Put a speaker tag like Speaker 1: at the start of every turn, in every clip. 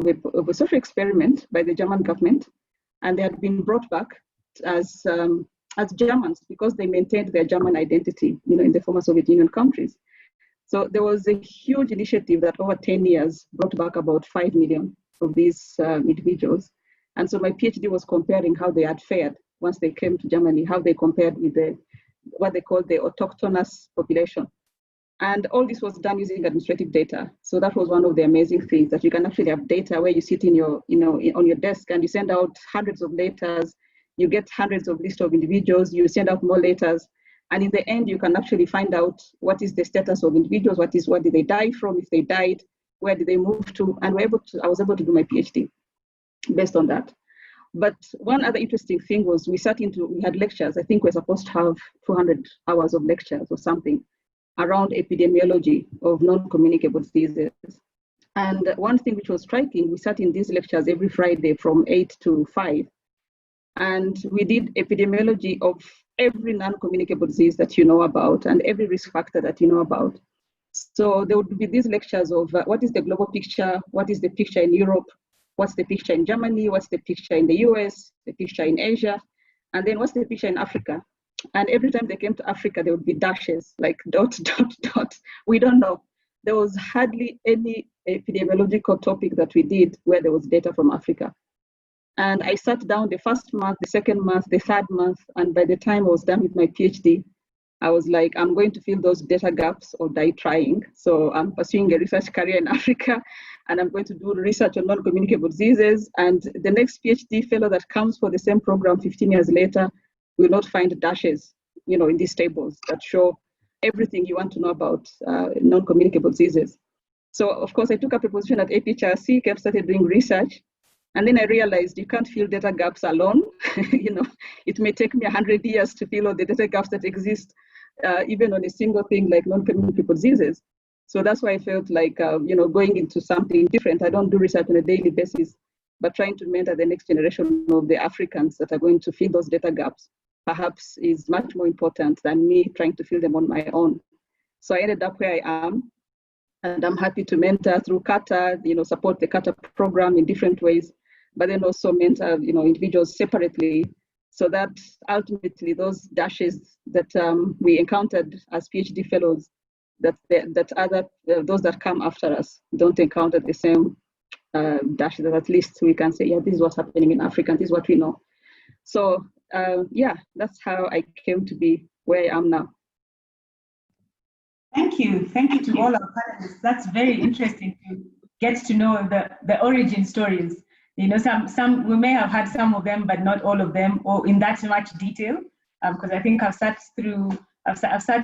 Speaker 1: of a social experiment by the German government, and they had been brought back as Germans because they maintained their German identity, in the former Soviet Union countries. So there was a huge initiative that over 10 years brought back about 5 million of these individuals. And so my PhD was comparing how they had fared once they came to Germany, how they compared with what they call the autochthonous population. And all this was done using administrative data. So that was one of the amazing things, that you can actually have data where you sit in your, on your desk and you send out hundreds of letters, you get hundreds of lists of individuals, you send out more letters. And in the end, you can actually find out what is the status of individuals, what did they die from, if they died, where did they move to, and I was able to do my PhD based on that. But one other interesting thing was we had lectures. I think we're supposed to have 200 hours of lectures or something around epidemiology of non-communicable diseases. And one thing which was striking, we sat in these lectures every Friday from 8 to 5. And we did epidemiology of every non-communicable disease that you know about and every risk factor that you know about. So there would be these lectures of what is the global picture, what is the picture in Europe, what's the picture in Germany, what's the picture in the US, the picture in Asia, and then what's the picture in Africa. And every time they came to Africa, there would be dashes, like dot, dot, dot. We don't know. There was hardly any epidemiological topic that we did where there was data from Africa. And I sat down the first month, the second month, the third month, and by the time I was done with my PhD, I was like, I'm going to fill those data gaps or die trying. So I'm pursuing a research career in Africa, and I'm going to do research on non-communicable diseases. And the next PhD fellow that comes for the same program 15 years later will not find dashes, in these tables that show everything you want to know about non-communicable diseases. So of course, I took up a position at APHRC, started doing research. And then I realized you can't fill data gaps alone. It may take me 100 years to fill all the data gaps that exist, even on a single thing like non-communicable diseases. So that's why I felt like, going into something different. I don't do research on a daily basis, but trying to mentor the next generation of the Africans that are going to fill those data gaps perhaps is much more important than me trying to fill them on my own. So I ended up where I am, and I'm happy to mentor through CARTA, support the CARTA program in different ways, but then also mentor, individuals separately, so that ultimately those dashes that we encountered as PhD fellows, that those that come after us don't encounter the same dashes. That at least we can say, yeah, this is what's happening in Africa, and this is what we know. So that's how I came to be where I am now.
Speaker 2: Thank you to all our panelists. That's very interesting to get to know the origin stories. Some we may have had some of them, but not all of them, or in that much detail. Because I think I've sat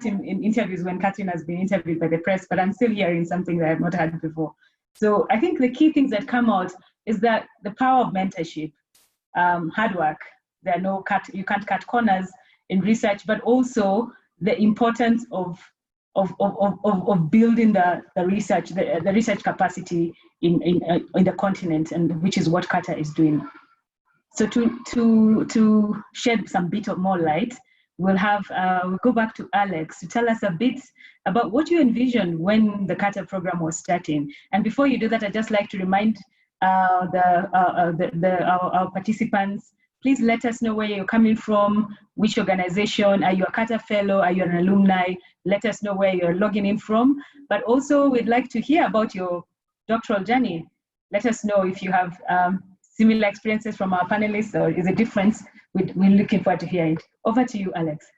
Speaker 2: in interviews when Catherine has been interviewed by the press, but I'm still hearing something that I've not heard before. So I think the key things that come out is that the power of mentorship, hard work. You can't cut corners in research, but also the importance of building the research capacity in the continent, and which is what CARTA is doing. So to shed some bit of more light, we'll go back to Alex to tell us a bit about what you envisioned when the CARTA program was starting. And before you do that, I'd just like to remind our participants, please let us know where you're coming from, which organization, are you a CARTA fellow, are you an alumni? Let us know where you're logging in from. But also we'd like to hear about your doctoral journey. Let us know if you have similar experiences from our panelists, or is it different? We're looking forward to hearing it. Over to you, Alex.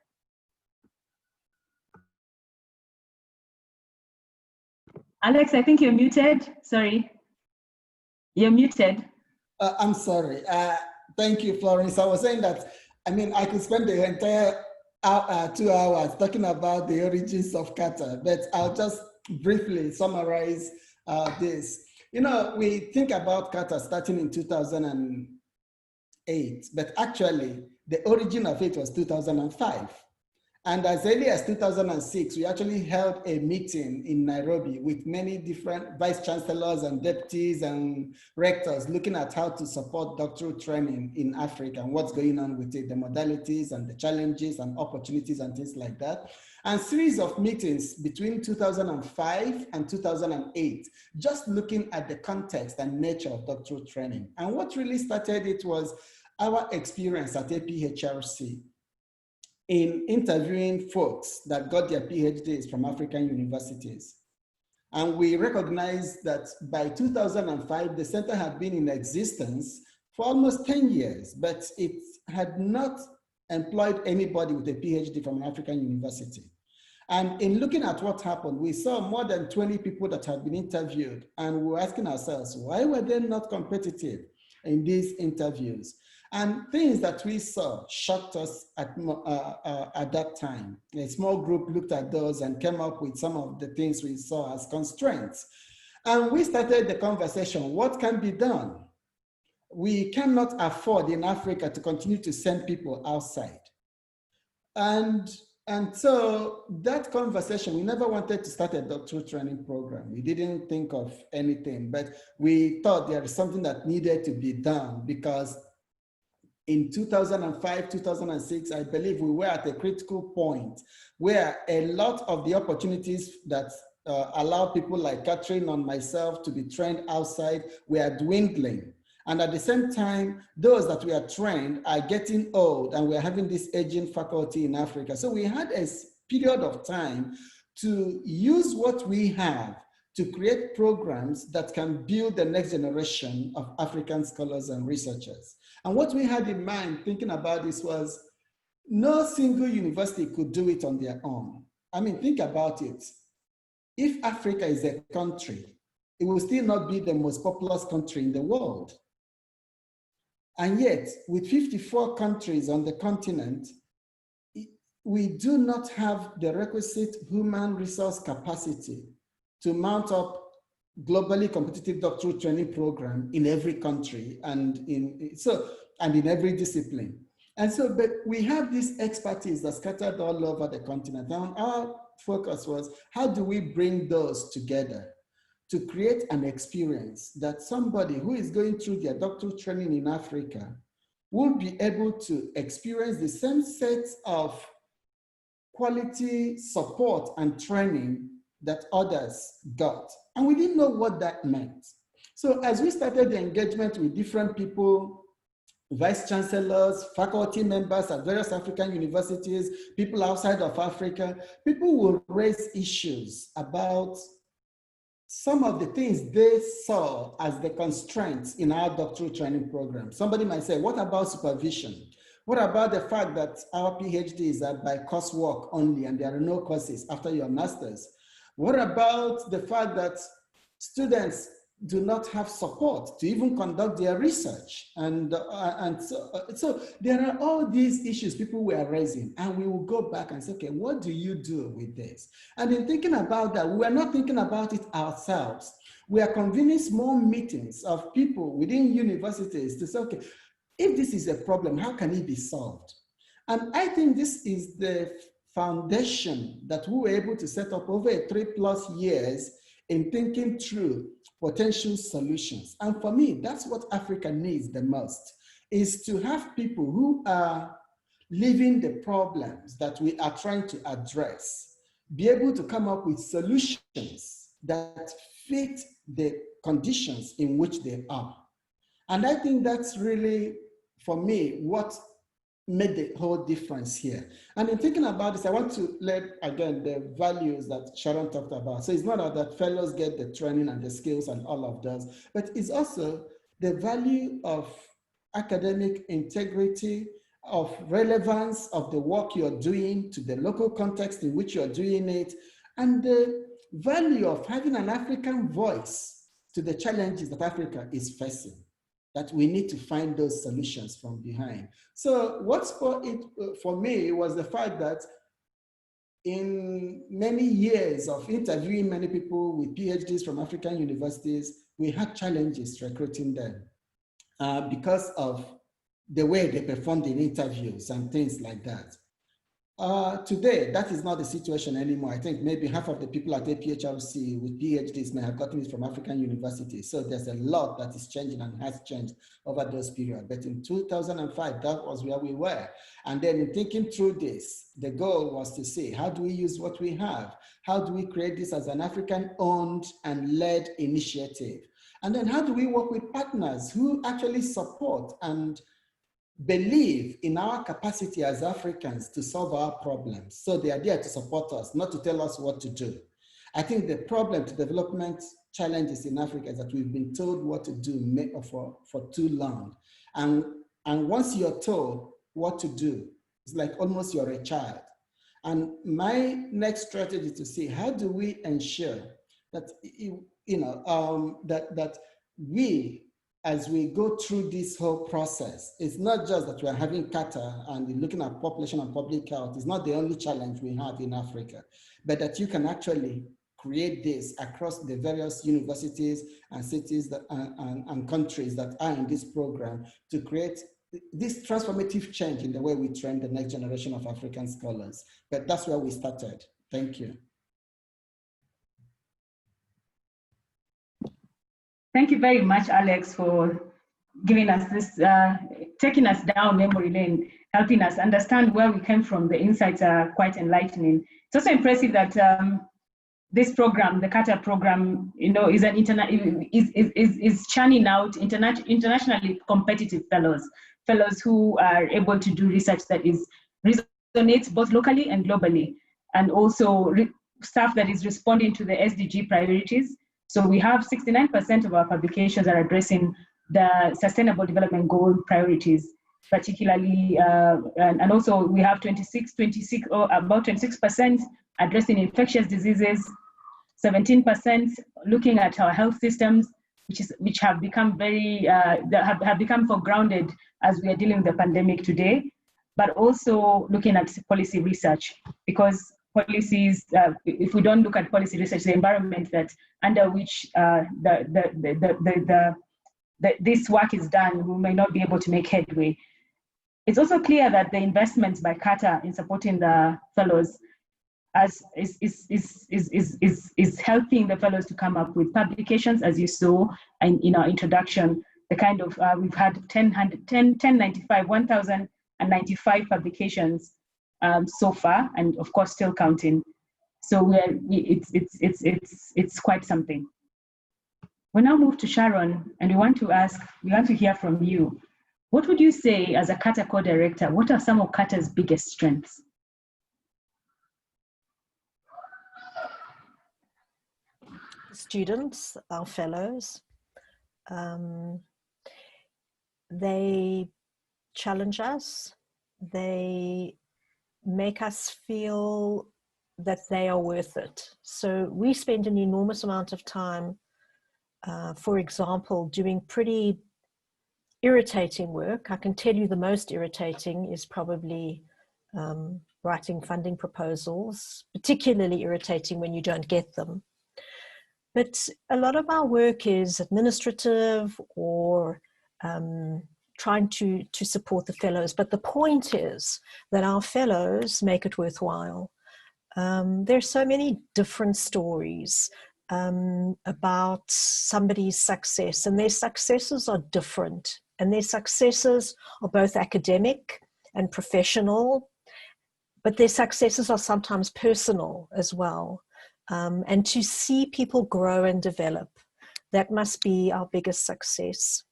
Speaker 2: Alex, I think you're muted. Sorry. You're muted.
Speaker 3: I'm sorry. Thank you, Florence. I was saying that, I could spend the entire 2 hours talking about the origins of CARTA, but I'll just briefly summarize this. We think about CARTA starting in 2008, but actually the origin of it was 2005. And as early as 2006, we actually held a meeting in Nairobi with many different vice chancellors and deputies and rectors looking at how to support doctoral training in Africa and what's going on with it, the modalities and the challenges and opportunities and things like that. and series of meetings between 2005 and 2008, just looking at the context and nature of doctoral training. And what really started it was our experience at APHRC in interviewing folks that got their PhDs from African universities. And we recognized that by 2005, the center had been in existence for almost 10 years, but it had not employed anybody with a PhD from an African university. And in looking at what happened, we saw more than 20 people that had been interviewed, and we were asking ourselves, why were they not competitive in these interviews? And things that we saw shocked us at that time. A small group looked at those and came up with some of the things we saw as constraints. And we started the conversation, what can be done? We cannot afford in Africa to continue to send people outside. And so that conversation, we never wanted to start a doctoral training program. We didn't think of anything, but we thought there is something that needed to be done, because in 2005, 2006, I believe we were at a critical point where a lot of the opportunities that allow people like Catherine and myself to be trained outside were dwindling. And at the same time, those that we are trained are getting old, and we're having this aging faculty in Africa. So we had a period of time to use what we have to create programs that can build the next generation of African scholars and researchers. And what we had in mind thinking about this was, no single university could do it on their own. I mean, think about it. If Africa is a country, it will still not be the most populous country in the world. And yet, with 54 countries on the continent, we do not have the requisite human resource capacity to mount up globally competitive doctoral training program in every country and in every discipline. And so, but we have this expertise that's scattered all over the continent. And our focus was, how do we bring those together to create an experience that somebody who is going through their doctoral training in Africa will be able to experience the same set of quality support and training that others got. And we didn't know what that meant. So as we started the engagement with different people, vice chancellors, faculty members at various African universities, people outside of Africa, people will raise issues about some of the things they saw as the constraints in our doctoral training program. Somebody might say, what about supervision? What about the fact that our PhDs are by coursework only and there are no courses after your master's? What about the fact that students do not have support to even conduct their research? And so there are all these issues people were raising, and we will go back and say, okay, what do you do with this? And in thinking about that, we are not thinking about it ourselves. We are convening small meetings of people within universities to say, okay, if this is a problem, how can it be solved? And I think this is the foundation that we were able to set up over 3+ years in thinking through potential solutions. And for me, that's what Africa needs the most, is to have people who are living the problems that we are trying to address, be able to come up with solutions that fit the conditions in which they are. And I think that's really, for me, what made the whole difference here. And in thinking about this, I want to let, again, the values that Sharon talked about. So it's not that fellows get the training and the skills and all of those, but it's also the value of academic integrity, of relevance of the work you're doing to the local context in which you're doing it, and the value of having an African voice to the challenges that Africa is facing, that we need to find those solutions from behind. So what's for it for me was the fact that in many years of interviewing many people with PhDs from African universities, we had challenges recruiting them because of the way they performed in interviews and things like that. Today, that is not the situation anymore. I think maybe half of the people at APHRC with PhDs may have gotten it from African universities. So there's a lot that is changing and has changed over those periods. But in 2005, that was where we were. And then in thinking through this, the goal was to say, how do we use what we have? How do we create this as an African-owned and led initiative? And then how do we work with partners who actually support and believe in our capacity as Africans to solve our problems? So they are there to support us, not to tell us what to do. I think the problem to development challenges in Africa is that we've been told what to do for too long. And once you're told what to do, it's like almost you're a child. And my next strategy is to see, how do we ensure that, that we, as we go through this whole process, it's not just that we're having CARTA and looking at population and public health. It's not the only challenge we have in Africa, but that you can actually create this across the various universities and cities that, and countries that are in this program to create this transformative change in the way we train the next generation of African scholars. But that's where we started. Thank you.
Speaker 2: Thank you very much, Alex, for giving us this, taking us down memory lane, helping us understand where we came from. The insights are quite enlightening. It's also impressive that this program, the CARTA program, is an is churning out internationally competitive fellows who are able to do research that resonates both locally and globally, and also stuff that is responding to the SDG priorities. So we have 69% of our publications are addressing the Sustainable Development Goal priorities, particularly, and also we have about 26% addressing infectious diseases, 17% looking at our health systems, which have become have become for grounded as we are dealing with the pandemic today, but also looking at policy research, because policies, if we don't look at policy research, the environment under which this work is done, we may not be able to make headway. It's also clear that the investments by CARTA in supporting the fellows is helping the fellows to come up with publications, as you saw in our introduction. The kind of we've had 1,095 publications so far, and of course still counting. So it's quite something. We now move to Sharon, and we want to hear from you. What would you say as a CARTA co-director? What are some of CARTA's biggest strengths?
Speaker 4: Students, our fellows, they challenge us. They make us feel that they are worth it. So we spend an enormous amount of time, for example, doing pretty irritating work. I can tell you the most irritating is probably writing funding proposals, particularly irritating when you don't get them. But a lot of our work is administrative or trying to support the fellows. But the point is that our fellows make it worthwhile. There's so many different stories about somebody's success, and their successes are different. And their successes are both academic and professional, but their successes are sometimes personal as well. And to see people grow and develop, that must be our biggest success.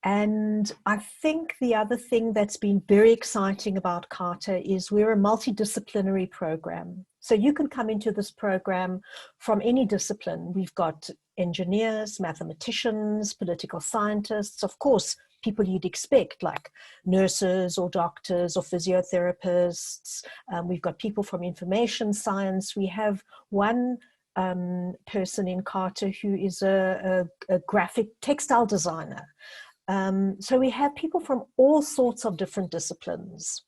Speaker 4: And I think the other thing that's been very exciting about CARTA is we're a multidisciplinary program. So you can come into this program from any discipline. We've got engineers, mathematicians, political scientists, of course, people you'd expect like nurses or doctors or physiotherapists. We've got people from information science. We have one person in CARTA who is a graphic textile designer. So we have people from all sorts of different disciplines.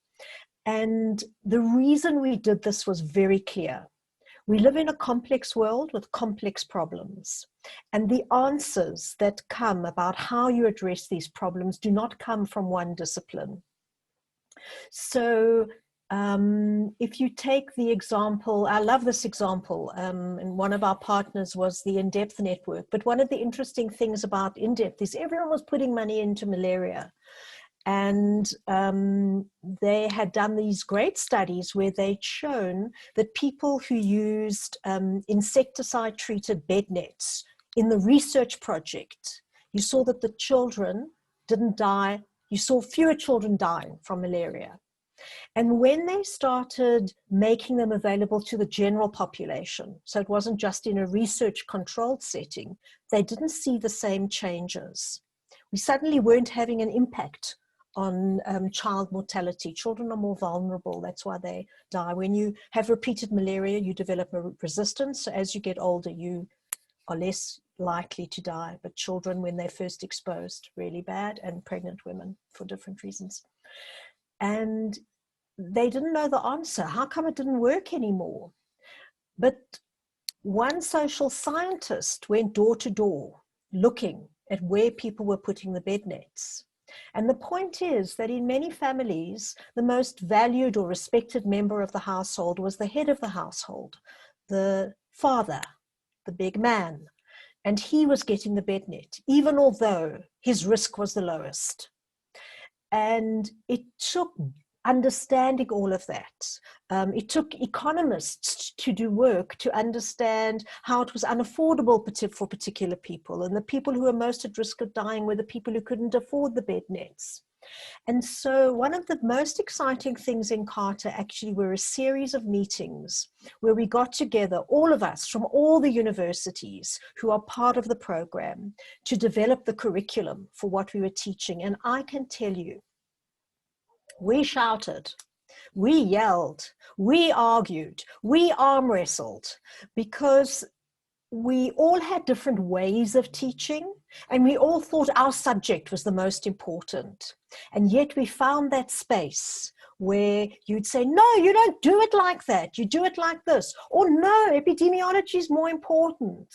Speaker 4: And the reason we did this was very clear. We live in a complex world with complex problems. And the answers that come about how you address these problems do not come from one discipline. So If you take the example, I love this example, and one of our partners was the In-Depth Network. But one of the interesting things about In-Depth is everyone was putting money into malaria. And they had done these great studies where they'd shown that people who used insecticide-treated bed nets in the research project, you saw that the children didn't die. You saw fewer children dying from malaria. And when they started making them available to the general population, so it wasn't just in a research controlled setting, they didn't see the same changes. We suddenly weren't having an impact on child mortality. Children are more vulnerable, that's why they die. When you have repeated malaria, you develop a resistance. So as you get older, you are less likely to die. But children, when they're first exposed, really bad, and pregnant women for different reasons. And they didn't know the answer. How come it didn't work anymore? But one social scientist went door to door looking at where people were putting the bed nets. And the point is that in many families, the most valued or respected member of the household was the head of the household, the father, the big man. And he was getting the bed net, even although his risk was the lowest. And it took understanding all of that. It took economists to do work to understand how it was unaffordable for particular people. And the people who were most at risk of dying were the people who couldn't afford the bed nets. And so one of the most exciting things in CARTA actually were a series of meetings where we got together, all of us from all the universities who are part of the program, to develop the curriculum for what we were teaching. And I can tell you, we shouted, we yelled, we argued, we arm wrestled, because we all had different ways of teaching, and we all thought our subject was the most important. And yet we found that space where you'd say, no, you don't do it like that, you do it like this, or no, epidemiology is more important.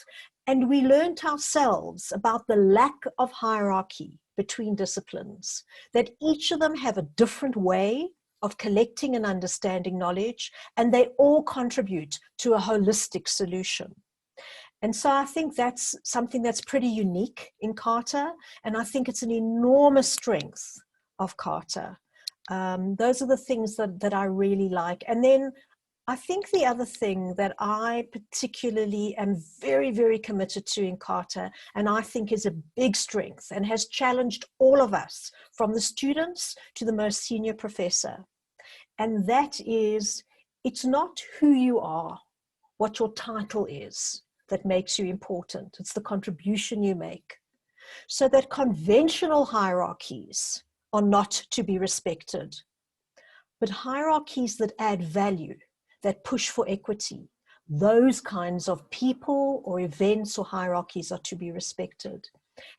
Speaker 4: And we learned ourselves about the lack of hierarchy between disciplines, that each of them have a different way of collecting and understanding knowledge, and they all contribute to a holistic solution. And so I think that's something that's pretty unique in CARTA, and I think it's an enormous strength of CARTA. Those are the things that I really like. And then I think the other thing that I particularly am very, very committed to in CARTA, and I think is a big strength and has challenged all of us, from the students to the most senior professor, and that is, it's not who you are, what your title is, that makes you important. It's the contribution you make. So that conventional hierarchies are not to be respected, but hierarchies that add value, that push for equity, those kinds of people or events or hierarchies are to be respected.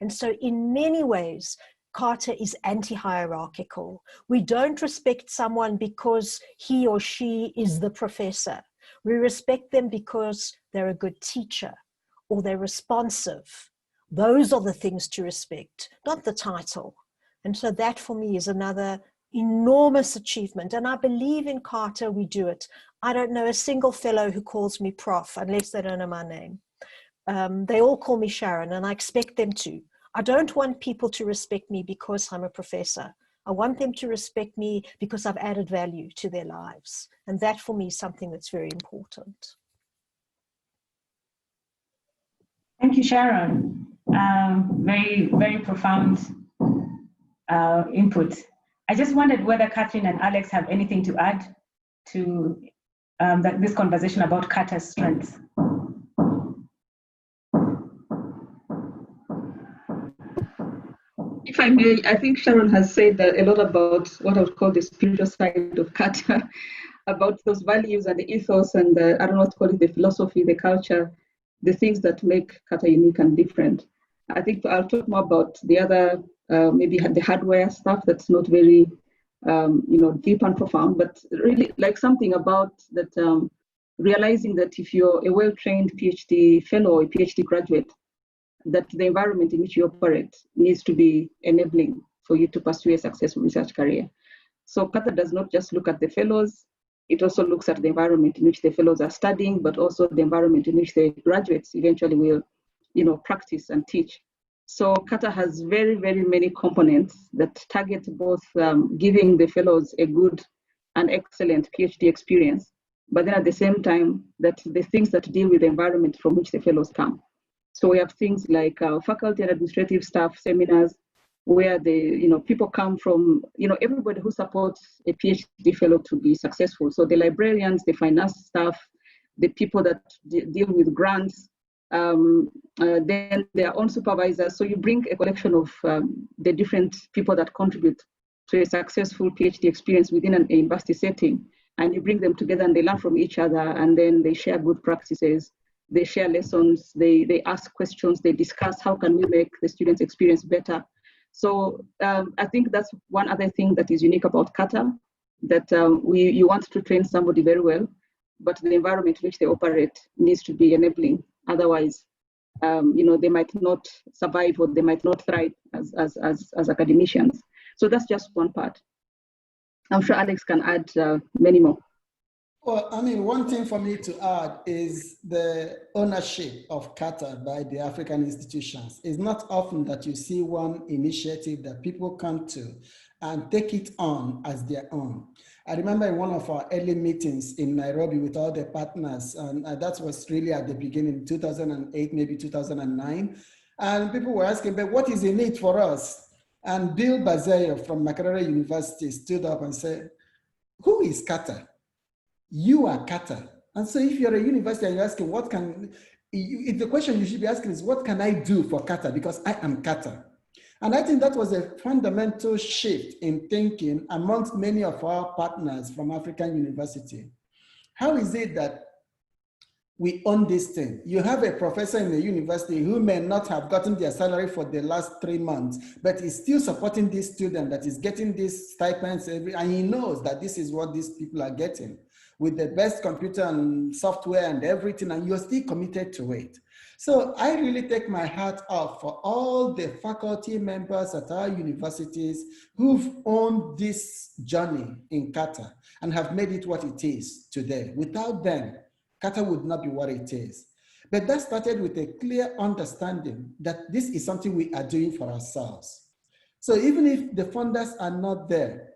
Speaker 4: And so in many ways, CARTA is anti-hierarchical. We don't respect someone because he or she is the professor. We respect them because they're a good teacher or they're responsive. Those are the things to respect, not the title. And so that for me is another enormous achievement. And I believe in CARTA we do it. I don't know a single fellow who calls me Prof unless they don't know my name. They all call me Sharon, and I expect them to. I don't want people to respect me because I'm a professor. I want them to respect me because I've added value to their lives. And that for me is something that's very important.
Speaker 2: Thank you, Sharon. Very, very profound input. I just wondered whether Catherine and Alex have anything to add to this conversation about CARTA's strengths.
Speaker 1: If I may, I think Sharon has said a lot about what I would call the spiritual side of CARTA, about those values and the ethos and the, I don't know what to call it, the philosophy, the culture, the things that make CARTA unique and different. I think I'll talk more about the other, maybe the hardware stuff that's not very, deep and profound, but really like something about that, realizing that if you're a well-trained PhD fellow or a PhD graduate, that the environment in which you operate needs to be enabling for you to pursue a successful research career. So CARTA does not just look at the fellows, It also looks at the environment in which the fellows are studying, but also the environment in which the graduates eventually will, practice and teach. So CARTA has very, very many components that target both giving the fellows a good and excellent PhD experience, but then at the same time, that the things that deal with the environment from which the fellows come. So we have things like faculty and administrative staff seminars, where the people come from, everybody who supports a PhD fellow to be successful. So the librarians, the finance staff, the people that deal with grants, then their own supervisors. So you bring a collection of the different people that contribute to a successful PhD experience within a university setting, and you bring them together and they learn from each other, and then they share good practices, they share lessons, they ask questions, they discuss how can we make the students' experience better. So I think that's one other thing that is unique about CARTA, that you want to train somebody very well, but the environment in which they operate needs to be enabling. Otherwise, they might not survive, or they might not thrive as academicians. So that's just one part. I'm sure Alex can add many more.
Speaker 3: Well, I mean, one thing for me to add is the ownership of CARTA by the African institutions. It's not often that you see one initiative that people come to and take it on as their own. I remember in one of our early meetings in Nairobi with all the partners, and that was really at the beginning, 2008, maybe 2009, and people were asking, but what is in it for us? And Bill Bazeyo from Makerere University stood up and said, who is CARTA? You are CARTA. And so if you're a university and you're asking, the question you should be asking is, what can I do for CARTA? Because I am CARTA. And I think that was a fundamental shift in thinking amongst many of our partners from African University. How is it that we own this thing? You have a professor in the university who may not have gotten their salary for the last 3 months, but is still supporting this student that is getting these stipends and he knows that this is what these people are getting, with the best computer and software and everything, and you're still committed to it. So I really take my hat off for all the faculty members at our universities who've owned this journey in CARTA and have made it what it is today. Without them, CARTA would not be what it is. But that started with a clear understanding that this is something we are doing for ourselves. So even if the funders are not there,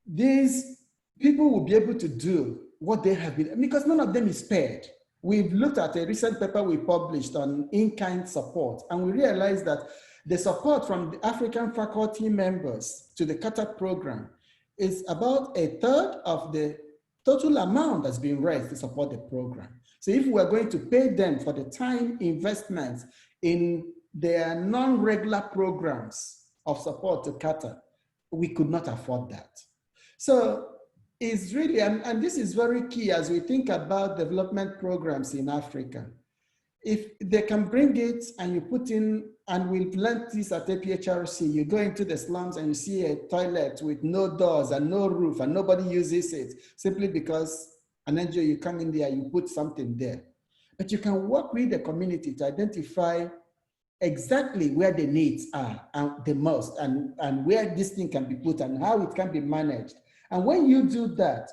Speaker 3: these people will be able to do what they have been, because none of them is spared. We've looked at a recent paper we published on in-kind support, and we realized that the support from the African faculty members to the CARTA program is about 1/3 of the total amount that's been raised to support the program. So if we're going to pay them for the time investments in their non-regular programs of support to CARTA, we could not afford that. So it's really, and this is very key as we think about development programs in Africa. If they can bring it and you put in, and we've learned this at APHRC, you go into the slums and you see a toilet with no doors and no roof and nobody uses it, simply because an NGO, you come in there, you put something there. But you can work with the community to identify exactly where the needs are and the most, and where this thing can be put and how it can be managed. And when you do that,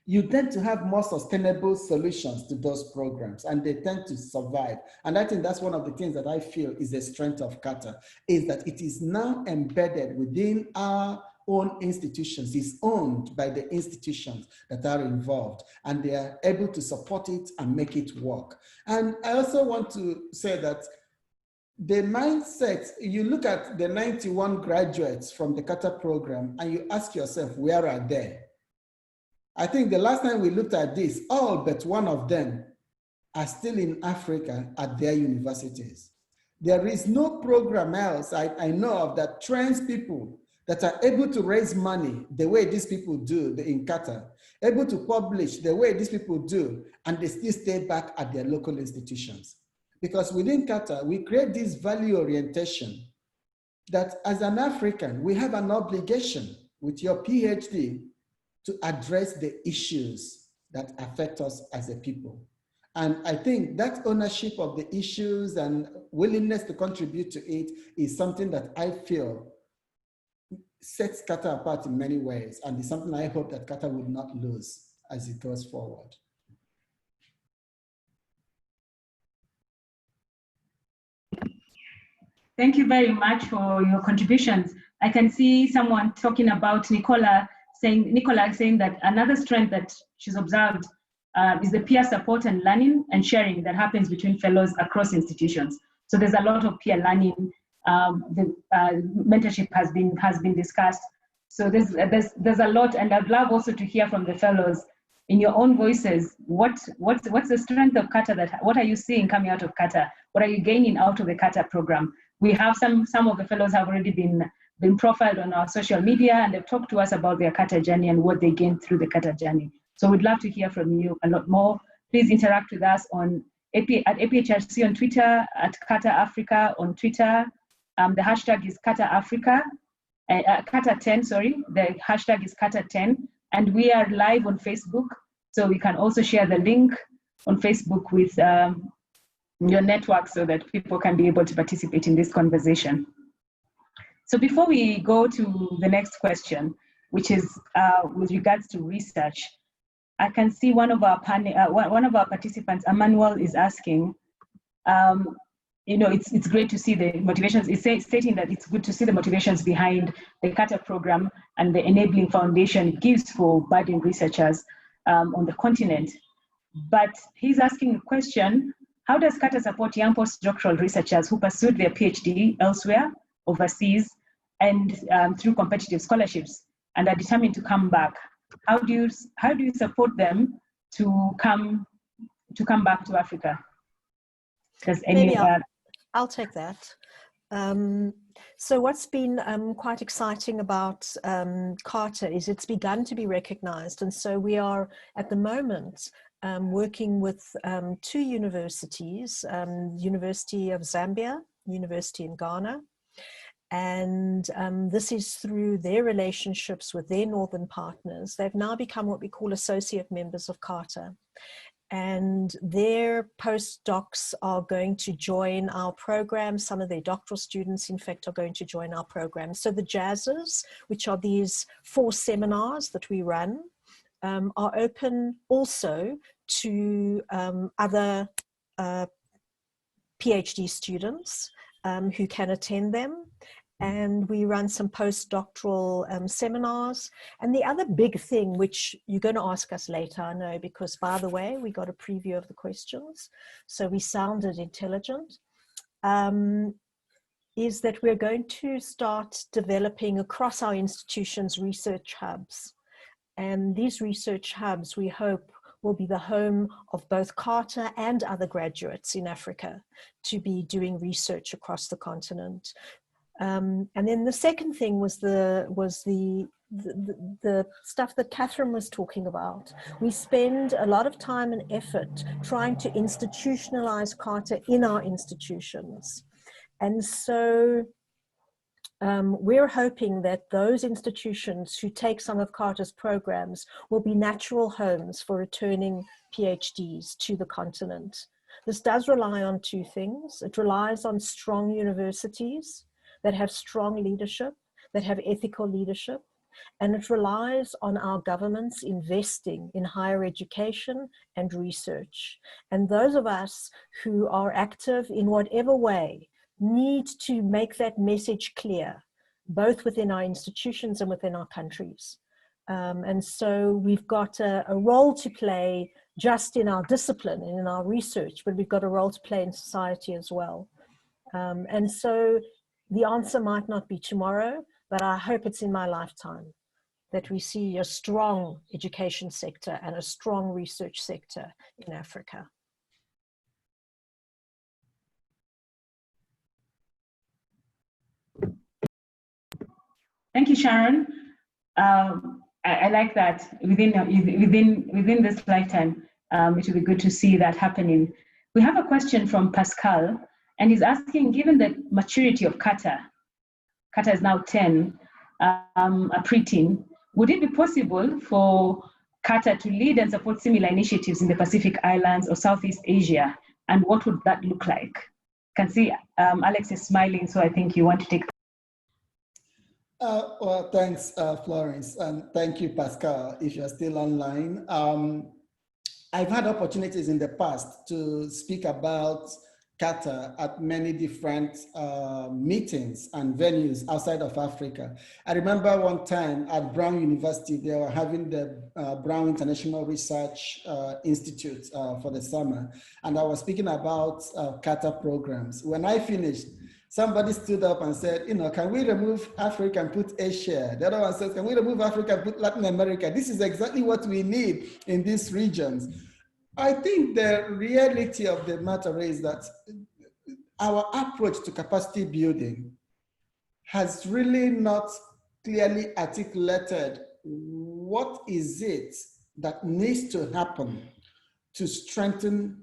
Speaker 3: you tend to have more sustainable solutions to those programs, and they tend to survive. And I think that's one of the things that I feel is the strength of CARTA, is that it is now embedded within our own institutions. It's owned by the institutions that are involved, and they are able to support it and make it work. And I also want to say that the mindset, you look at the 91 graduates from the CARTA program and you ask yourself, where are they? I think the last time we looked at this, all but one of them are still in Africa at their universities. There is no program else I know of that trains people that are able to raise money the way these people do in CARTA, able to publish the way these people do, and they still stay back at their local institutions. Because within CARTA, we create this value orientation that as an African, we have an obligation with your PhD to address the issues that affect us as a people. And I think that ownership of the issues and willingness to contribute to it is something that I feel sets CARTA apart in many ways, and it's something I hope that CARTA would not lose as it goes forward.
Speaker 2: Thank you very much for your contributions. I can see someone talking about Nicola saying that another strength that she's observed is the peer support and learning and sharing that happens between fellows across institutions. So there's a lot of peer learning. The mentorship has been discussed. So there's a lot, and I'd love also to hear from the fellows in your own voices. What's the strength of CARTA? What are you seeing coming out of CARTA? What are you gaining out of the CARTA program? We have some of the fellows have already been profiled on our social media, and they've talked to us about their CARTA journey and what they gained through the CARTA journey. So we'd love to hear from you a lot more. Please interact with us at APHRC on Twitter, at CARTA Africa on Twitter. The hashtag is CARTA Africa, CARTA 10, sorry. The hashtag is CARTA 10. And we are live on Facebook. So we can also share the link on Facebook with your network so that people can be able to participate in this conversation. So before we go to the next question, which is with regards to research, I can see one of our participants, Emmanuel, is asking, it's great to see the motivations. It's stating that it's good to see the motivations behind the CARTA program and the enabling foundation it gives for budding researchers on the continent. But he's asking a question: how does CARTA support young postdoctoral researchers who pursued their PhD elsewhere, overseas, and through competitive scholarships, and are determined to come back? How do you support them to come back to Africa? Does any?
Speaker 4: Maybe I'll take that. So what's been quite exciting about CARTA is it's begun to be recognized, and so we are at the moment working with two universities, University of Zambia, University in Ghana, and this is through their relationships with their northern partners. They've now become what we call associate members of CARTA. And their postdocs are going to join our program. Some of their doctoral students, in fact, are going to join our program. So the JAZZs, which are these 4 seminars that we run, are open also to other PhD students who can attend them. And we run some postdoctoral seminars. And the other big thing, which you're going to ask us later, I know, because by the way, we got a preview of the questions, so we sounded intelligent, is that we're going to start developing across our institutions research hubs. And these research hubs, we hope, will be the home of both CARTA and other graduates in Africa to be doing research across the continent. And then the second thing was the stuff that Catherine was talking about. We spend a lot of time and effort trying to institutionalize CARTA in our institutions. And so we're hoping that those institutions who take some of CARTA's programs will be natural homes for returning PhDs to the continent. This does rely on 2 things. It relies on strong universities that have strong leadership, that have ethical leadership, and it relies on our governments investing in higher education and research. And those of us who are active in whatever way need to make that message clear, both within our institutions and within our countries. And so we've got a role to play just in our discipline and in our research, but we've got a role to play in society as well. And so the answer might not be tomorrow, but I hope it's in my lifetime that we see a strong education sector and a strong research sector in Africa.
Speaker 2: Thank you, Sharon. I like that within this lifetime, it will be good to see that happening. We have a question from Pascal, and he's asking, given the maturity of CARTA is now 10, a pre-teen, would it be possible for CARTA to lead and support similar initiatives in the Pacific Islands or Southeast Asia? And what would that look like? I can see Alex is smiling, so I think you want to take.
Speaker 3: Well, thanks, Florence, and thank you, Pascal, if you're still online. I've had opportunities in the past to speak about CARTA at many different meetings and venues outside of Africa. I remember one time at Brown University, they were having the Brown International Research Institute for the summer, and I was speaking about CARTA programs. When I finished, somebody stood up and said, you know, can we remove Africa and put Asia? The other one says, can we remove Africa and put Latin America? This is exactly what we need in these regions. I think the reality of the matter is that our approach to capacity building has really not clearly articulated what is it that needs to happen to strengthen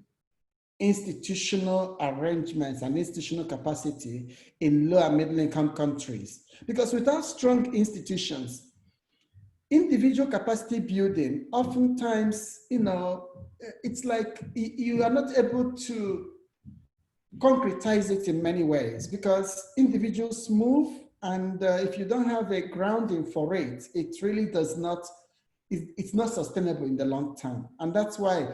Speaker 3: institutional arrangements and institutional capacity in low and middle income countries. Because without strong institutions, individual capacity building, oftentimes, you know, it's like you are not able to concretize it in many ways because individuals move, and if you don't have a grounding for it, it really does not, it's not sustainable in the long term. And that's why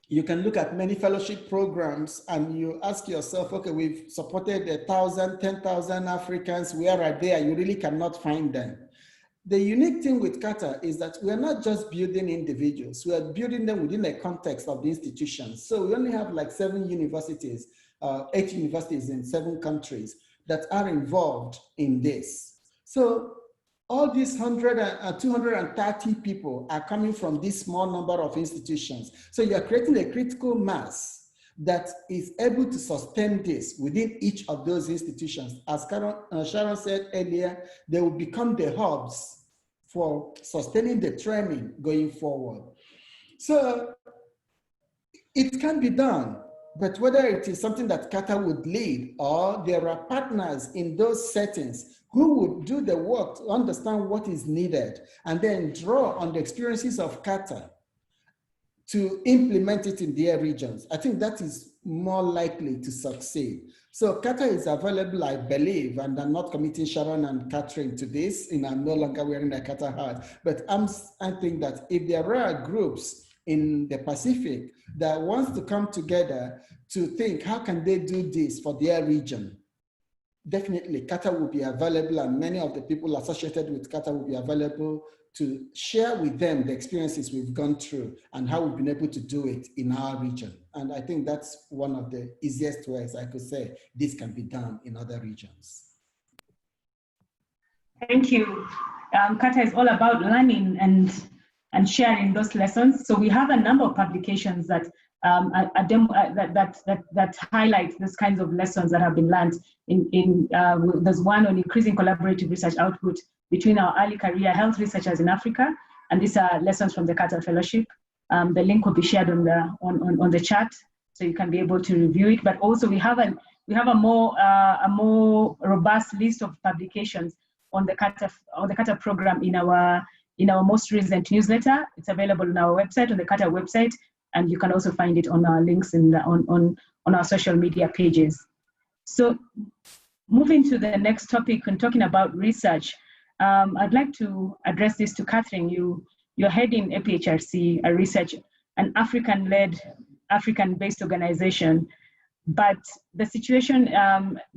Speaker 3: you can look at many fellowship programs and you ask yourself, okay, we've supported 1,000, 10,000 Africans, where are they? You really cannot find them. The unique thing with CARTA is that we are not just building individuals, we are building them within a context of the institutions. So we only have like 7 universities, 8 universities in 7 countries that are involved in this. So all these 230 people are coming from this small number of institutions. So you are creating a critical mass that is able to sustain this within each of those institutions. As Sharon said earlier, they will become the hubs for sustaining the training going forward. So it can be done, but whether it is something that CARTA would lead or there are partners in those settings who would do the work to understand what is needed and then draw on the experiences of CARTA to implement it in their regions, I think that is more likely to succeed. So CARTA is available, I believe, and I'm not committing Sharon and Catherine to this, and I'm no longer wearing a CARTA hat, but I think that if there are groups in the Pacific that wants to come together to think, how can they do this for their region? Definitely CARTA will be available, and many of the people associated with CARTA will be available to share with them the experiences we've gone through and how we've been able to do it in our region. And I think that's one of the easiest ways I could say this can be done in other regions.
Speaker 2: Thank you. CARTA is all about learning and sharing those lessons. So we have a number of publications that that highlight these kinds of lessons that have been learned. There's one on increasing collaborative research output between our early career health researchers in Africa, and these are lessons from the CARTA Fellowship. The link will be shared on the chat, so you can be able to review it. But also we have a more robust list of publications on the CARTA program in our most recent newsletter. It's available on our website, on the CARTA website, and you can also find it on our links on our social media pages. So moving to the next topic and talking about research, I'd like to address this to Catherine. You're heading APHRC, an African-led, African-based organization, but the situation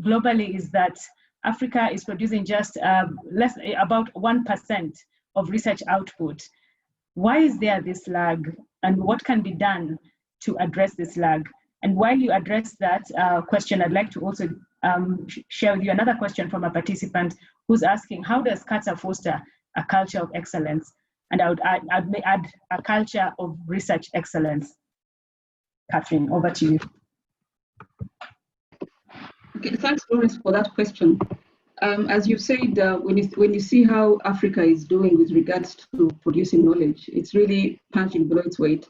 Speaker 2: globally is that Africa is producing just about 1% of research output. Why is there this lag, and what can be done to address this lag? And while you address that question, I'd like to also share with you another question from a participant who's asking, how does CARTA foster a culture of excellence? And I would add a culture of research excellence. Catherine, over to you.
Speaker 1: Okay, thanks, Florence, for that question. As you said, when you see how Africa is doing with regards to producing knowledge, it's really punching below its weight.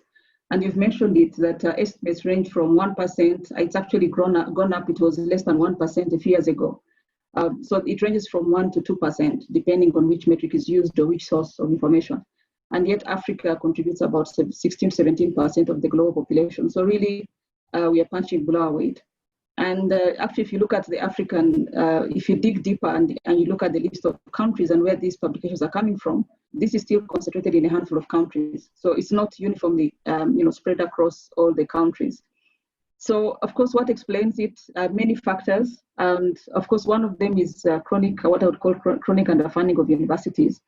Speaker 1: And you've mentioned it, that estimates range from 1%. It's actually gone up. It was less than 1% a few years ago. So it ranges from 1 to 2%, depending on which metric is used or which source of information. And yet Africa contributes about 16, 17% of the global population. So really, we are punching below our weight. And actually, if you look at the African, if you dig deeper and you look at the list of countries and where these publications are coming from, this is still concentrated in a handful of countries. So it's not uniformly, spread across all the countries. So, of course, what explains it? Many factors. And of course, one of them is chronic, what I would call chronic underfunding of universities,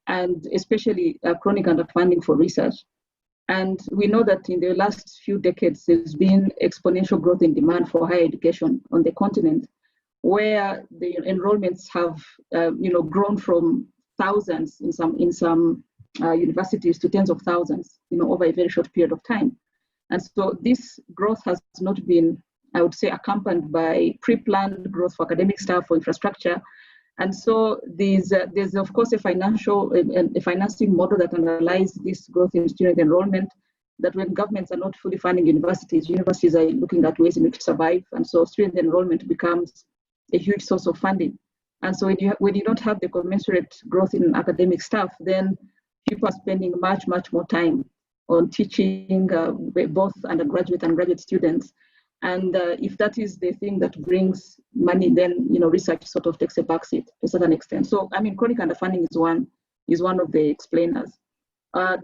Speaker 1: and especially chronic underfunding for research. And we know that in the last few decades, there's been exponential growth in demand for higher education on the continent, where the enrollments have, grown from thousands in some universities to tens of thousands, over a very short period of time. And so this growth has not been, I would say, accompanied by pre-planned growth for academic staff, for infrastructure. And so there's of course a financing model that underlies this growth in student enrollment, that when governments are not fully funding universities are looking at ways in which to survive. And so student enrollment becomes a huge source of funding. And so when you don't have the commensurate growth in academic staff, then people are spending much, much more time on teaching both undergraduate and graduate students. And if that is the thing that brings money, then research sort of takes a backseat to a certain extent. So I mean, chronic underfunding is one of the explainers.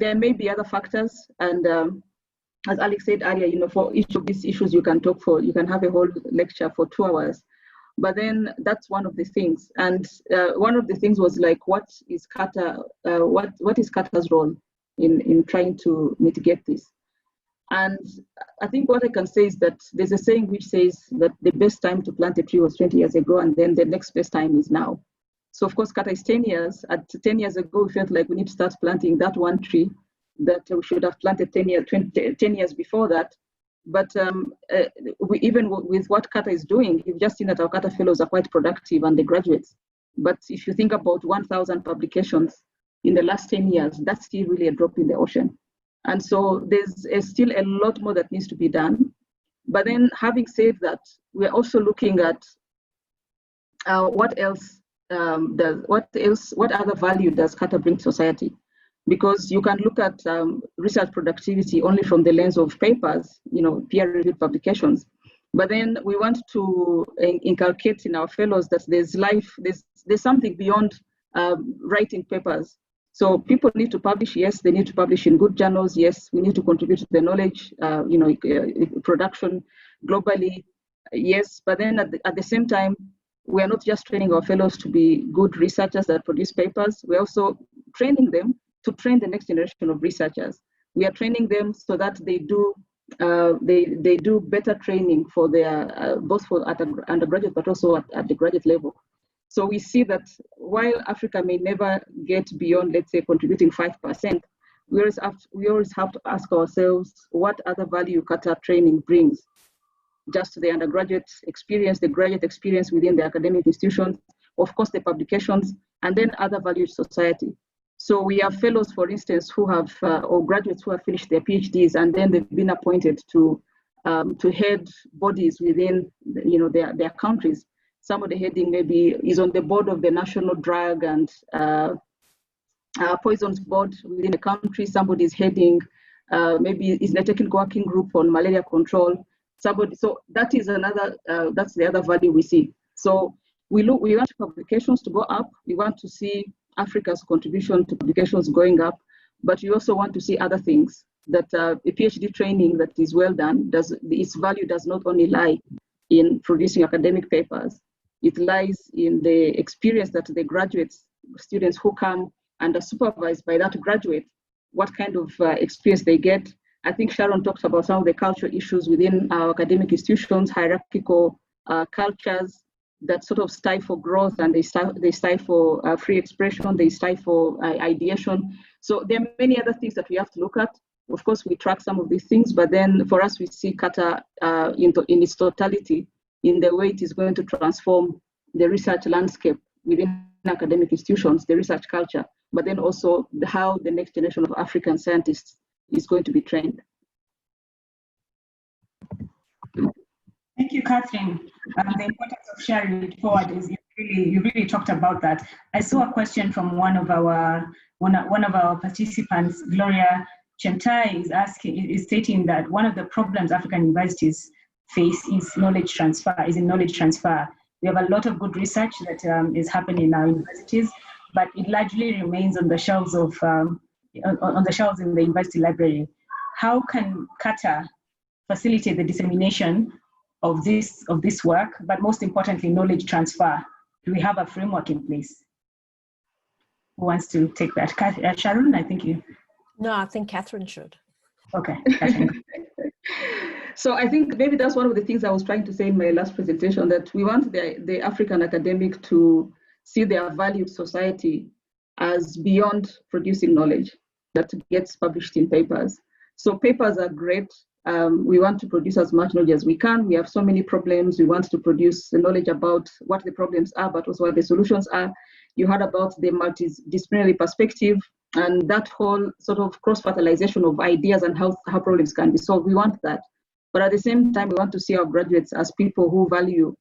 Speaker 1: There may be other factors, and as Alex said earlier, for each of these issues you can have a whole lecture for 2 hours. But then that's one of the things. And one of the things was like, what is CARTA? What is CARTA's role in trying to mitigate this? And I think what I can say is that there's a saying which says that the best time to plant a tree was 20 years ago, and then the next best time is now. So of course, CARTA is 10 years. At 10 years ago, we felt like we need to start planting that one tree that we should have planted 10 years before that. But even with what CARTA is doing, you've just seen that our CARTA fellows are quite productive and they graduates. But if you think about 1,000 publications in the last 10 years, that's still really a drop in the ocean. And so there's still a lot more that needs to be done. But then having said that, we're also looking at what other value does CARTA bring to society? Because you can look at research productivity only from the lens of papers, peer-reviewed publications. But then we want to inculcate in our fellows that there's something beyond writing papers. So people need to publish, yes, they need to publish in good journals, yes, we need to contribute to the knowledge, production globally, yes, but then at the same time, we are not just training our fellows to be good researchers that produce papers, we're also training them to train the next generation of researchers. We are training them so that they do better training for their, both for at undergraduate, but also at the graduate level. So we see that while Africa may never get beyond, let's say, contributing 5%, we always have to ask ourselves what other value CARTA training brings, just to the undergraduate experience, the graduate experience within the academic institutions, of course, the publications, and then other value to society. So we have fellows, for instance, who have, or graduates who have finished their PhDs, and then they've been appointed to head bodies within, their countries. Somebody heading maybe is on the board of the National Drug and Poisons Board within the country. Somebody is heading, maybe is in a technical working group on malaria control. So that is that's the other value we see. So we want publications to go up. We want to see Africa's contribution to publications going up, but we also want to see other things, that a PhD training that is well done, its value does not only lie in producing academic papers, it lies in the experience that the students who come and are supervised by that graduate, what kind of experience they get. I think Sharon talks about some of the cultural issues within our academic institutions, hierarchical cultures that sort of stifle growth, and they stifle free expression, they stifle ideation. So there are many other things that we have to look at. Of course, we track some of these things, but then for us, we see CARTA in its totality, in the way it is going to transform the research landscape within academic institutions, the research culture, but then also how the next generation of African scientists is going to be trained.
Speaker 2: Thank you, Catherine. The importance of sharing it forward is you really talked about that. I saw a question from one of our participants, Gloria Chentai, is stating that one of the problems African universities face is knowledge transfer, is in knowledge transfer. We have a lot of good research that is happening in our universities, but it largely remains on the shelves of on the shelves in the university library. How can CARTA facilitate the dissemination of this work, but most importantly, knowledge transfer? Do we have a framework in place? Who wants to take that? Sharon, I think you.
Speaker 4: No, I think Catherine should.
Speaker 2: Okay, Catherine.
Speaker 1: So I think maybe that's one of the things I was trying to say in my last presentation, that we want the African academic to see their valued society as beyond producing knowledge that gets published in papers. So papers are great. We want to produce as much knowledge as we can. We have so many problems. We want to produce the knowledge about what the problems are, but also what the solutions are. You heard about the multidisciplinary perspective and that whole sort of cross-fertilization of ideas and how problems can be solved. We want that. But at the same time, we want to see our graduates as people who value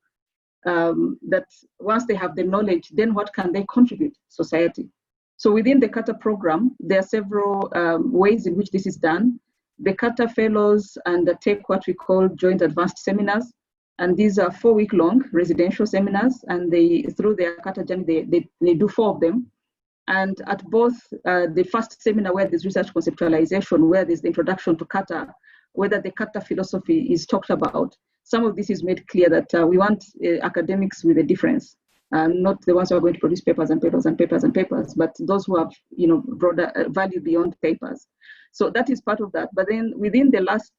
Speaker 1: that once they have the knowledge, then what can they contribute to society? So within the CARTA program, there are several ways in which this is done. The CARTA fellows undertake what we call joint advanced seminars. And these are 4-week-long residential seminars. And through their CARTA journey, they do 4 of them. And at both the first seminar where there's research conceptualization, where there's the introduction to CARTA, whether the CARTA philosophy is talked about, some of this is made clear that we want academics with a difference, not the ones who are going to produce papers and papers and papers and papers, but those who have broader value beyond papers. So that is part of that. But then within the last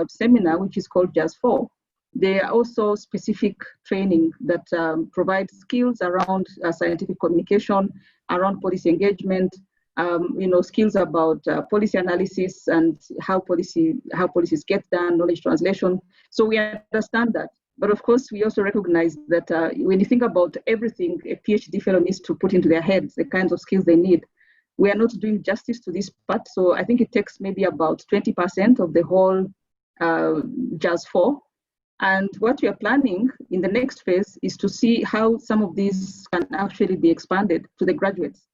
Speaker 1: seminar, which is called JAS 4, there are also specific training that provides skills around scientific communication, around policy engagement, skills about policy analysis and how policies get done, knowledge translation. So we understand that. But of course, we also recognize that when you think about everything a PhD fellow needs to put into their heads, the kinds of skills they need, we are not doing justice to this part. So I think it takes maybe about 20% of the whole JAS 4. And what we are planning in the next phase is to see how some of these can actually be expanded to the graduates.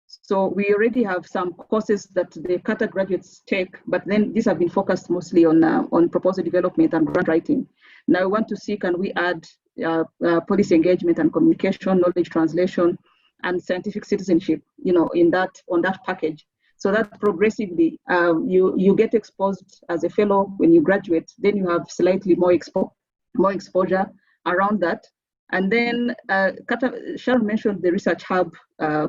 Speaker 1: So we already have some courses that the CARTA graduates take, but then these have been focused mostly on proposal development and grant writing. Now we want to see, can we add policy engagement and communication, knowledge translation, and scientific citizenship, on that package, so that progressively you get exposed as a fellow when you graduate. Then you have slightly more exposure around that. And then Sharon mentioned the research hub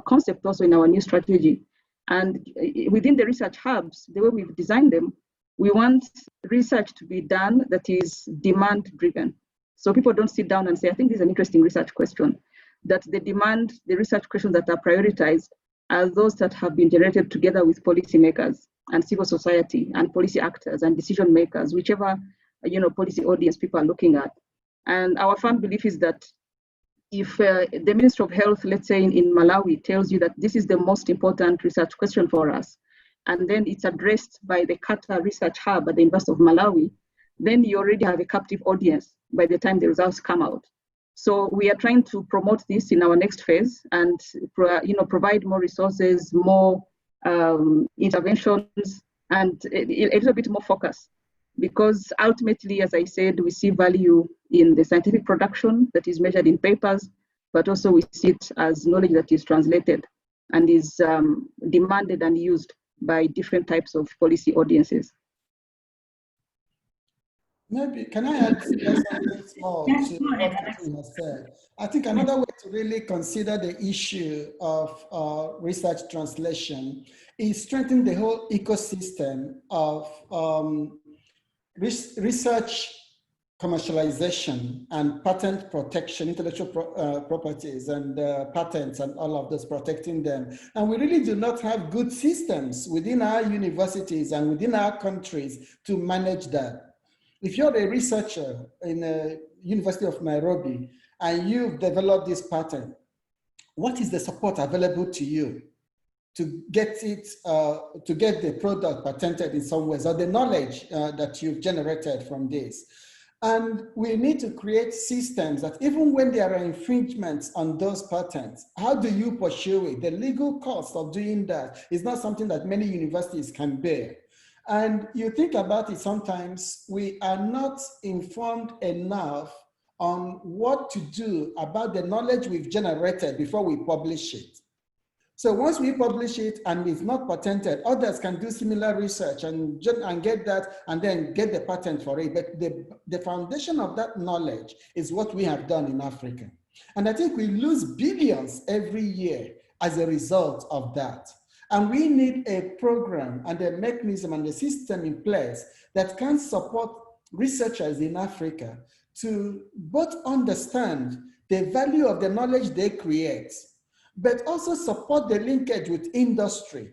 Speaker 1: concept also in our new strategy. And within the research hubs, the way we've designed them, we want research to be done that is demand driven. So people don't sit down and say, I think this is an interesting research question. That the research questions that are prioritized are those that have been generated together with policymakers and civil society and policy actors and decision makers, whichever policy audience people are looking at. And our firm belief is that if the Ministry of Health, let's say in Malawi, tells you that this is the most important research question for us, and then it's addressed by the CARTA Research Hub at the University of Malawi, then you already have a captive audience by the time the results come out. So we are trying to promote this in our next phase and provide more resources, more interventions, and a little bit more focus. Because ultimately, as I said, we see value in the scientific production that is measured in papers, but also we see it as knowledge that is translated and is demanded and used by different types of policy audiences.
Speaker 3: Maybe, can I add something small to what Catherine has said? I think another way to really consider the issue of research translation is strengthening the whole ecosystem of research commercialization and patent protection, intellectual properties and patents and all of those, protecting them. And we really do not have good systems within our universities and within our countries to manage that. If you're a researcher in the University of Nairobi and you've developed this patent, what is the support available to you to get it, to get the product patented in some ways, or the knowledge that you've generated from this? And we need to create systems that even when there are infringements on those patents, how do you pursue it? The legal cost of doing that is not something that many universities can bear. And you think about it, sometimes we are not informed enough on what to do about the knowledge we've generated before we publish it. So once we publish it and it's not patented, others can do similar research and get that and then get the patent for it. But the foundation of that knowledge is what we have done in Africa. And I think we lose billions every year as a result of that. And we need a program and a mechanism and a system in place that can support researchers in Africa to both understand the value of the knowledge they create, but also support the linkage with industry.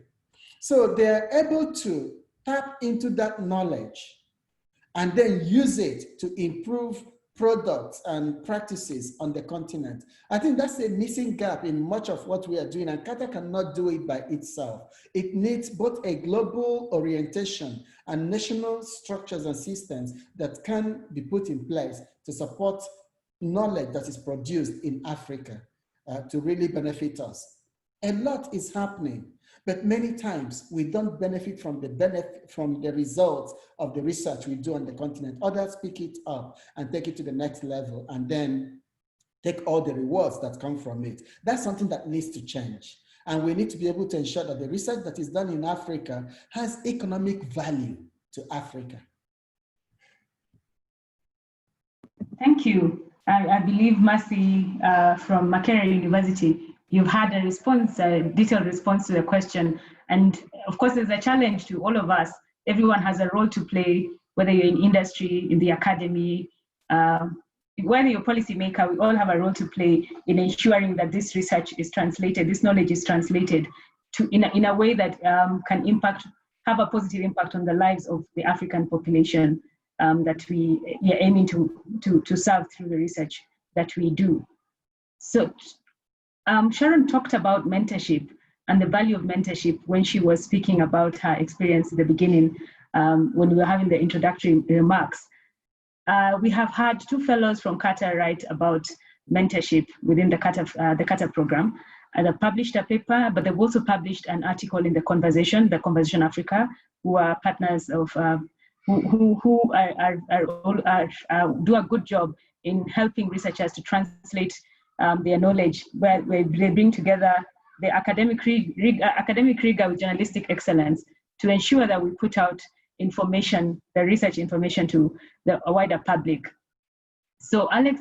Speaker 3: So they're able to tap into that knowledge and then use it to improve products and practices on the continent. I think that's a missing gap in much of what we are doing, and CARTA cannot do it by itself. It needs both a global orientation and national structures and systems that can be put in place to support knowledge that is produced in Africa to really benefit us. A lot is happening, but many times we don't benefit from the results of the research we do on the continent. Others pick it up and take it to the next level and then take all the rewards that come from it. That's something that needs to change. And we need to be able to ensure that the research that is done in Africa has economic value to Africa.
Speaker 2: Thank you. I believe Mercy from Makerere University, you've had a response, a detailed response to the question. And of course, there's a challenge to all of us. Everyone has a role to play, whether you're in industry, in the academy, whether you're a policymaker, we all have a role to play in ensuring that this research is translated, this knowledge is translated to in a way that can have a positive impact on the lives of the African population that we are aiming to serve through the research that we do. So Sharon talked about mentorship and the value of mentorship when she was speaking about her experience at the beginning when we were having the introductory remarks. We have had 2 fellows from CARTA write about mentorship within the CARTA program. They've published a paper, but they've also published an article in The Conversation Africa, who are partners of who do a good job in helping researchers to translate their knowledge, where they bring together the academic rigor with journalistic excellence to ensure that we put out information, the research information, to the wider public. So Alex,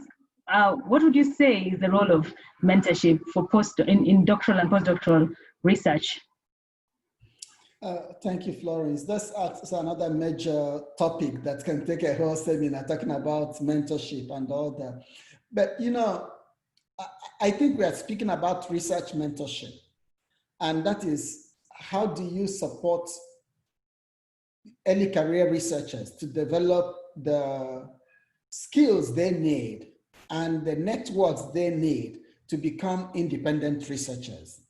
Speaker 2: what would you say is the role of mentorship for in doctoral and postdoctoral research?
Speaker 3: Thank you, Florence. That's another major topic that can take a whole seminar, talking about mentorship and all that. But you know, I think we are speaking about research mentorship, and that is, how do you support early career researchers to develop the skills they need and the networks they need to become independent researchers?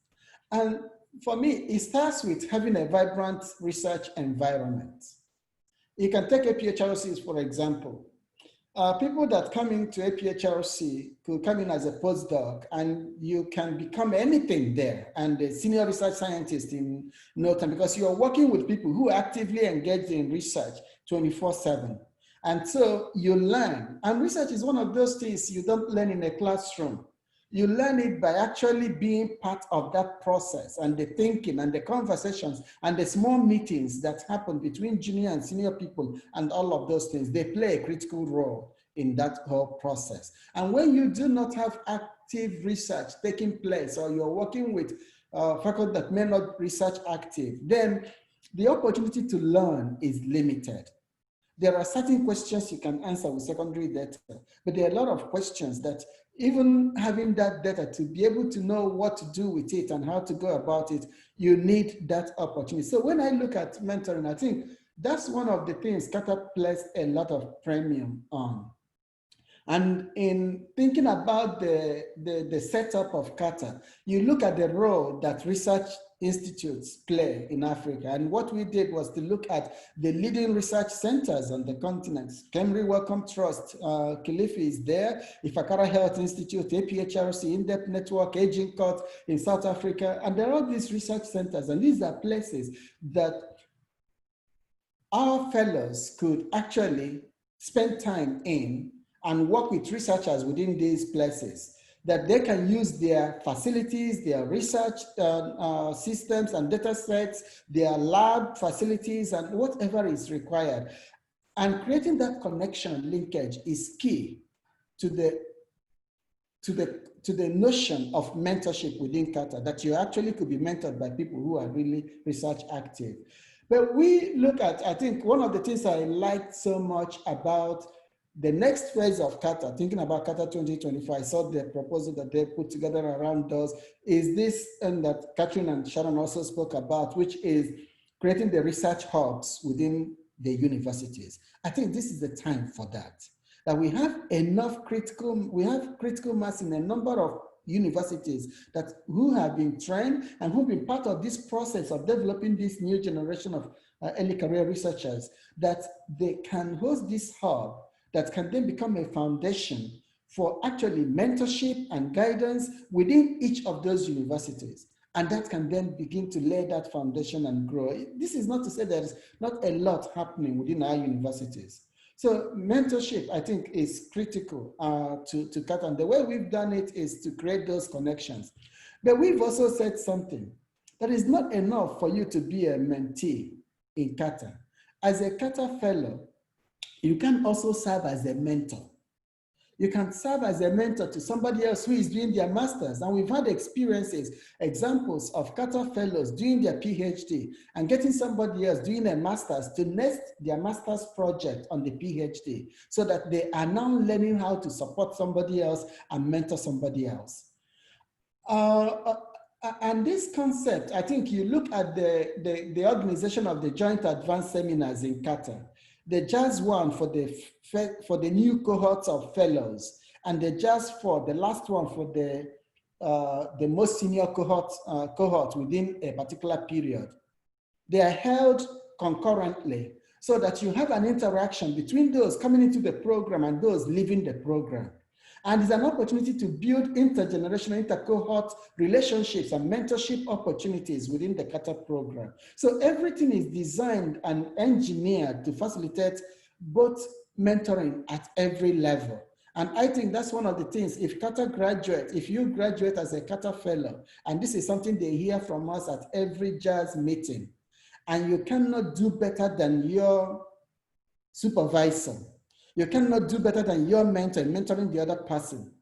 Speaker 3: And for me, it starts with having a vibrant research environment. You can take APHRCs, for example. People that come into APHRC could come in as a postdoc, and you can become anything there, and a senior research scientist in no time, because you are working with people who are actively engaged in research 24/7. And so you learn, and research is one of those things you don't learn in a classroom. You learn it by actually being part of that process, and the thinking and the conversations and the small meetings that happen between junior and senior people, and all of those things, they play a critical role in that whole process. And when you do not have active research taking place, or you're working with faculty that may not research active, then the opportunity to learn is limited. There are certain questions you can answer with secondary data, but there are a lot of questions that even having that data to be able to know what to do with it and how to go about it, you need that opportunity. So when I look at mentoring, I think that's one of the things CARTA places a lot of premium on. And in thinking about the setup of CARTA, you look at the role that research institutes play in Africa. And what we did was to look at the leading research centers on the continent. Kemri Wellcome Trust, Kilifi is there, Ifakara Health Institute, APHRC, In-Depth Network, Aging Court in South Africa. And there are these research centers, and these are places that our fellows could actually spend time in and work with researchers within these places, that they can use their facilities, their research systems and data sets, their lab facilities, and whatever is required. And creating that connection linkage is key to the notion of mentorship within CARTA, that you actually could be mentored by people who are really research active. But we look at, I think one of the things I liked so much about the next phase of CARTA, thinking about CARTA 2025, I saw the proposal that they put together around those, is this, and that Catherine and Sharon also spoke about, which is creating the research hubs within the universities. I think this is the time for that. That we have enough critical mass in a number of universities that who have been trained and who've been part of this process of developing this new generation of early career researchers, that they can host this hub that can then become a foundation for actually mentorship and guidance within each of those universities. And that can then begin to lay that foundation and grow. This is not to say there's not a lot happening within our universities. So mentorship, I think, is critical to CARTA. And the way we've done it is to create those connections. But we've also said something, that is not enough for you to be a mentee in CARTA. As a CARTA fellow, you can also serve as a mentor. You can serve as a mentor to somebody else who is doing their master's. And we've had examples of CARTA fellows doing their PhD and getting somebody else doing a master's to nest their master's project on the PhD, so that they are now learning how to support somebody else and mentor somebody else. And this concept, I think you look at the organization of the Joint Advanced Seminars in CARTA, the JAS one for the new cohorts of fellows, and the JAS for the last one for the most senior cohort within a particular period. They are held concurrently so that you have an interaction between those coming into the program and those leaving the program. And it's an opportunity to build intergenerational, intercohort relationships and mentorship opportunities within the CARTA program. So everything is designed and engineered to facilitate both mentoring at every level. And I think that's one of the things, if you graduate as a CARTA fellow, and this is something they hear from us at every JAS meeting, and you cannot do better than your supervisor, you cannot do better than your mentor mentoring the other person,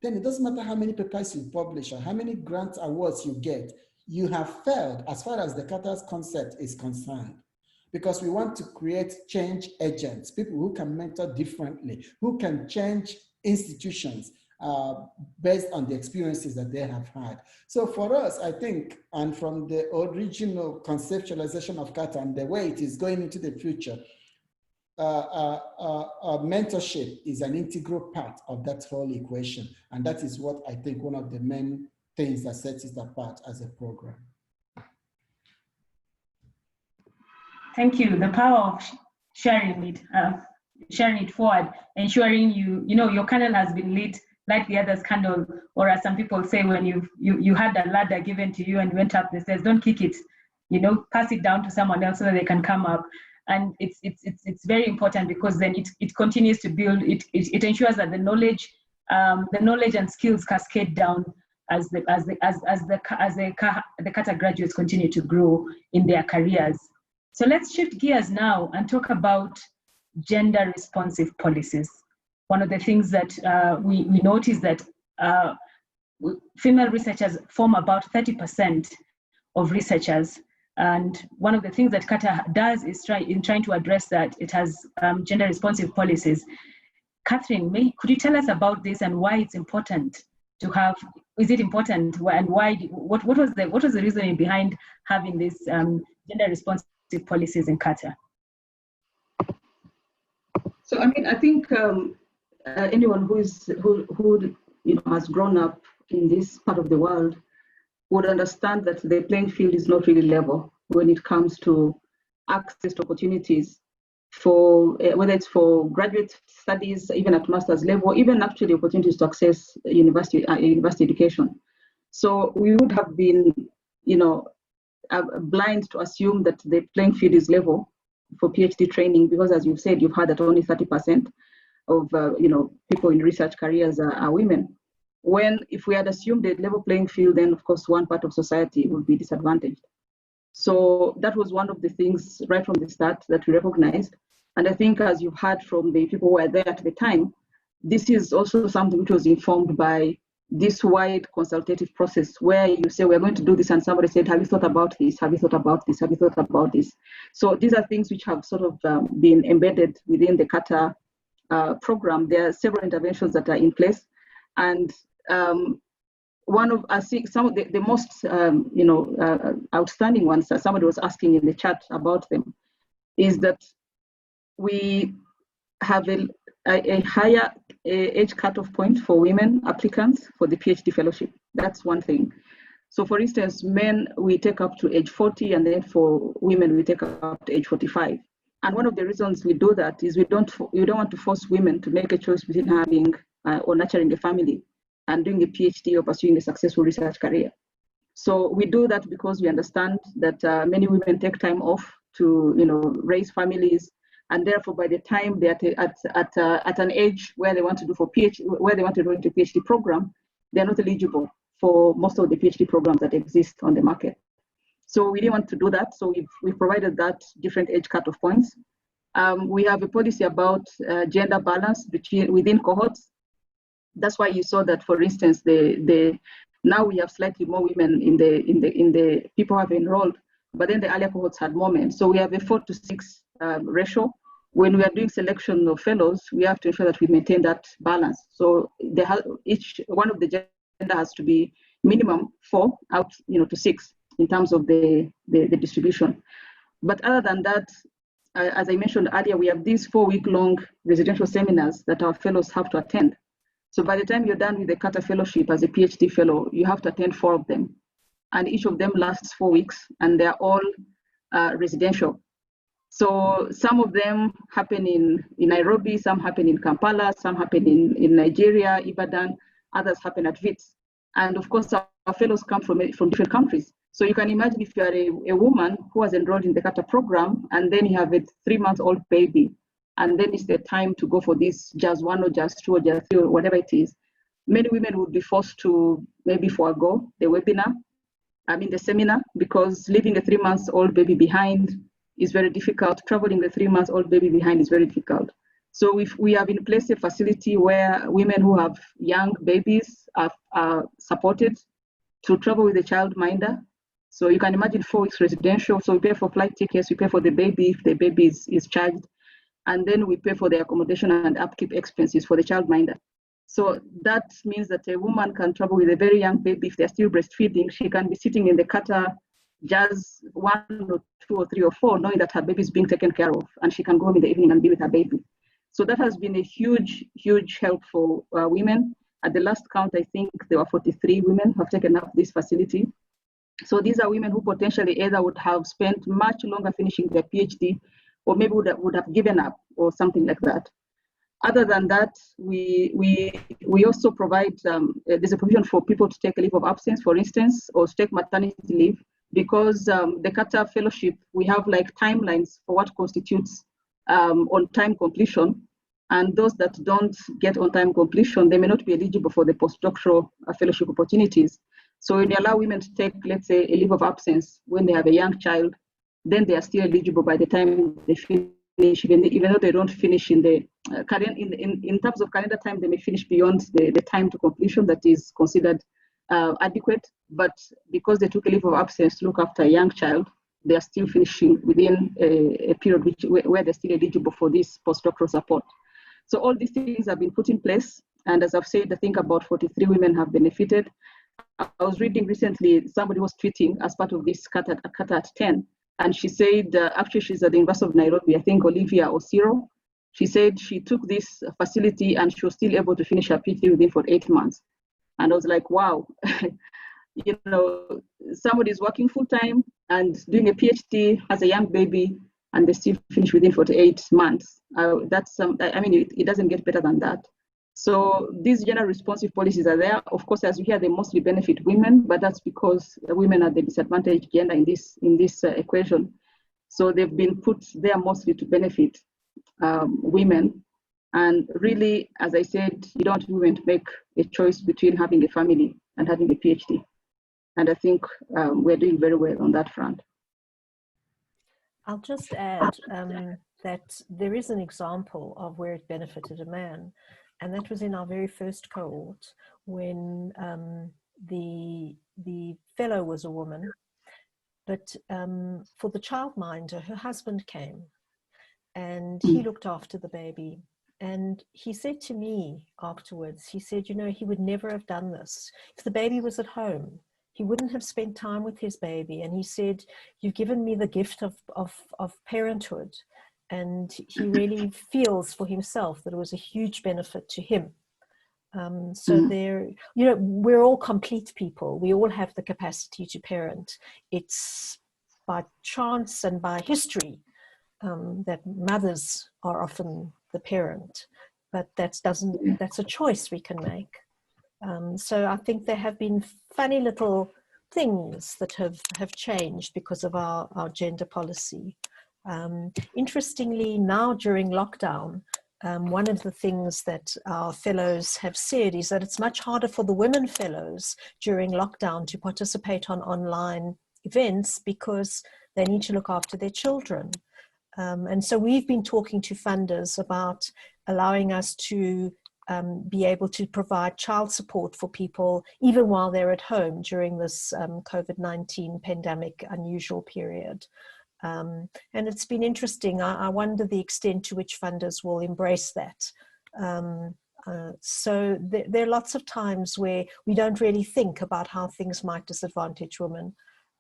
Speaker 3: then it doesn't matter how many papers you publish or how many grant awards you get, you have failed as far as the CARTA's concept is concerned. Because we want to create change agents, people who can mentor differently, who can change institutions based on the experiences that they have had. So for us, I think, and from the original conceptualization of CARTA and the way it is going into the future, mentorship is an integral part of that whole equation. And that is what I think one of the main things that sets it apart as a program.
Speaker 2: Thank you. The power of sharing it forward, ensuring your candle has been lit like the other's candle, or as some people say, when you had a ladder given to you and went up the stairs, don't kick it, pass it down to someone else so that they can come up. And it's very important, because then it continues to build. It ensures that the knowledge and skills cascade down as the CARTA graduates continue to grow in their careers. So let's shift gears now and talk about gender responsive policies. One of the things that we notice that female researchers form about 30% of researchers. And one of the things that CARTA does is trying to address that. It has gender responsive policies. Catherine, could you tell us about this and why it's important to have? Is it important, and why? What was the reasoning behind having this gender responsive policies in CARTA?
Speaker 1: So I think anyone who has grown up in this part of the world would understand that the playing field is not really level when it comes to access to opportunities for whether it's for graduate studies, even at master's level, even actually opportunities to access university education. So we would have been, blind to assume that the playing field is level for PhD training, because as you've said, you've heard that only 30% of people in research careers are women. When if we had assumed a level playing field, then of course one part of society would be disadvantaged. So that was one of the things right from the start that we recognized. And I think, as you've heard from the people who were there at the time, this is also something which was informed by this wide consultative process where you say, we're going to do this, and somebody said, have you thought about this? Have you thought about this? Have you thought about this? So these are things which have sort of been embedded within the CARTA program. There are several interventions that are in place. And one of, I think, some of the most outstanding ones that somebody was asking in the chat about them is that we have a higher age cutoff point for women applicants for the PhD fellowship. That's one thing. So for instance, men, we take up to age 40, and then for women, we take up to age 45. And one of the reasons we do that is we don't want to force women to make a choice between having or nurturing a family and doing a PhD or pursuing a successful research career. So we do that because we understand that many women take time off to raise families, and therefore by the time they're at an age where they want to do for PhD, where they want to go into a PhD program, they're not eligible for most of the PhD programs that exist on the market. So we didn't want to do that. So we've provided that different age cutoff points. We have a policy about gender balance within cohorts. That's why you saw that, for instance, now we have slightly more women in the people who have enrolled, but then the earlier cohorts had more men. So we have a 4:6 ratio. When we are doing selection of fellows, we have to ensure that we maintain that balance. So each one of the gender has to be minimum 4 out to 6 in terms of the distribution. But other than that, as I mentioned earlier, we have these 4-week-long residential seminars that our fellows have to attend. So by the time you're done with the CARTA fellowship as a PhD fellow, you have to attend 4 of them. And each of them lasts 4 weeks, and they're all residential. So some of them happen in Nairobi, some happen in Kampala, some happen in Nigeria, Ibadan, others happen at WITS. And of course, our fellows come from different countries. So you can imagine if you are a woman who has enrolled in the CARTA program, and then you have a 3-month-old baby, and then it's the time to go for this JAS 1 or JAS 2 or JAS 3 or whatever it is. Many women would be forced to maybe forego the seminar, because leaving a 3-month-old baby behind is very difficult. Traveling the 3-month-old baby behind is very difficult. So if we have in place a facility where women who have young babies are supported to travel with a childminder. So you can imagine 4 weeks residential. So we pay for flight tickets, we pay for the baby if the baby is charged, and then we pay for the accommodation and upkeep expenses for the childminder. So that means that a woman can travel with a very young baby. If they're still breastfeeding, she can be sitting in the CARTA JAS 1 or 2 or 3 or 4, knowing that her baby is being taken care of, and she can go home in the evening and be with her baby. So that has been a huge, huge help for women. At the last count, I think there were 43 women who have taken up this facility. So these are women who potentially either would have spent much longer finishing their PhD, or maybe would have given up or something like that. Other than that, we also provide, there's a provision for people to take a leave of absence, for instance, or to take maternity leave, because the CARTA fellowship, we have like timelines for what constitutes on-time completion. And those that don't get on-time completion, they may not be eligible for the postdoctoral fellowship opportunities. So when you allow women to take, let's say, a leave of absence when they have a young child, then they are still eligible by the time they finish, even though they don't finish in the in terms of calendar time, they may finish beyond the time to completion that is considered adequate. But because they took a leave of absence to look after a young child, they are still finishing within a period where they're still eligible for this postdoctoral support. So all these things have been put in place. And as I've said, I think about 43 women have benefited. I was reading recently, somebody was tweeting as part of this CARTA at 10. And she said, actually, she's at the University of Nairobi, I think Olivia Osiro. She said she took this facility and she was still able to finish her PhD within for 8 months. And I was like, wow, somebody's working full time and doing a PhD, has a young baby, and they still finish within 48 months. It doesn't get better than that. So these gender responsive policies are there. Of course, as you hear, they mostly benefit women, but that's because women are the disadvantaged gender in this equation. So they've been put there mostly to benefit women. And really, as I said, you don't want women to make a choice between having a family and having a PhD. And I think we're doing very well on that front.
Speaker 4: I'll just add that there is an example of where it benefited a man, and that was in our very first cohort when the fellow was a woman, but for the childminder, her husband came and he looked after the baby. And he said to me afterwards, he said, you know, he would never have done this if the baby was at home. He wouldn't have spent time with his baby. And he said, you've given me the gift of parenthood. And he really feels for himself that it was a huge benefit to him. So there, you know, we're all complete people. We all have the capacity to parent. It's by chance and by history that mothers are often the parent, but that's a choice we can make. So I think there have been funny little things that have changed because of our gender policy. Interestingly, now during lockdown, one of the things that our fellows have said is that it's much harder for the women fellows during lockdown to participate on online events because they need to look after their children. And so we've been talking to funders about allowing us to be able to provide child support for people even while they're at home during this COVID-19 pandemic unusual period. And it's been interesting. I wonder the extent to which funders will embrace that. So there are lots of times where we don't really think about how things might disadvantage women.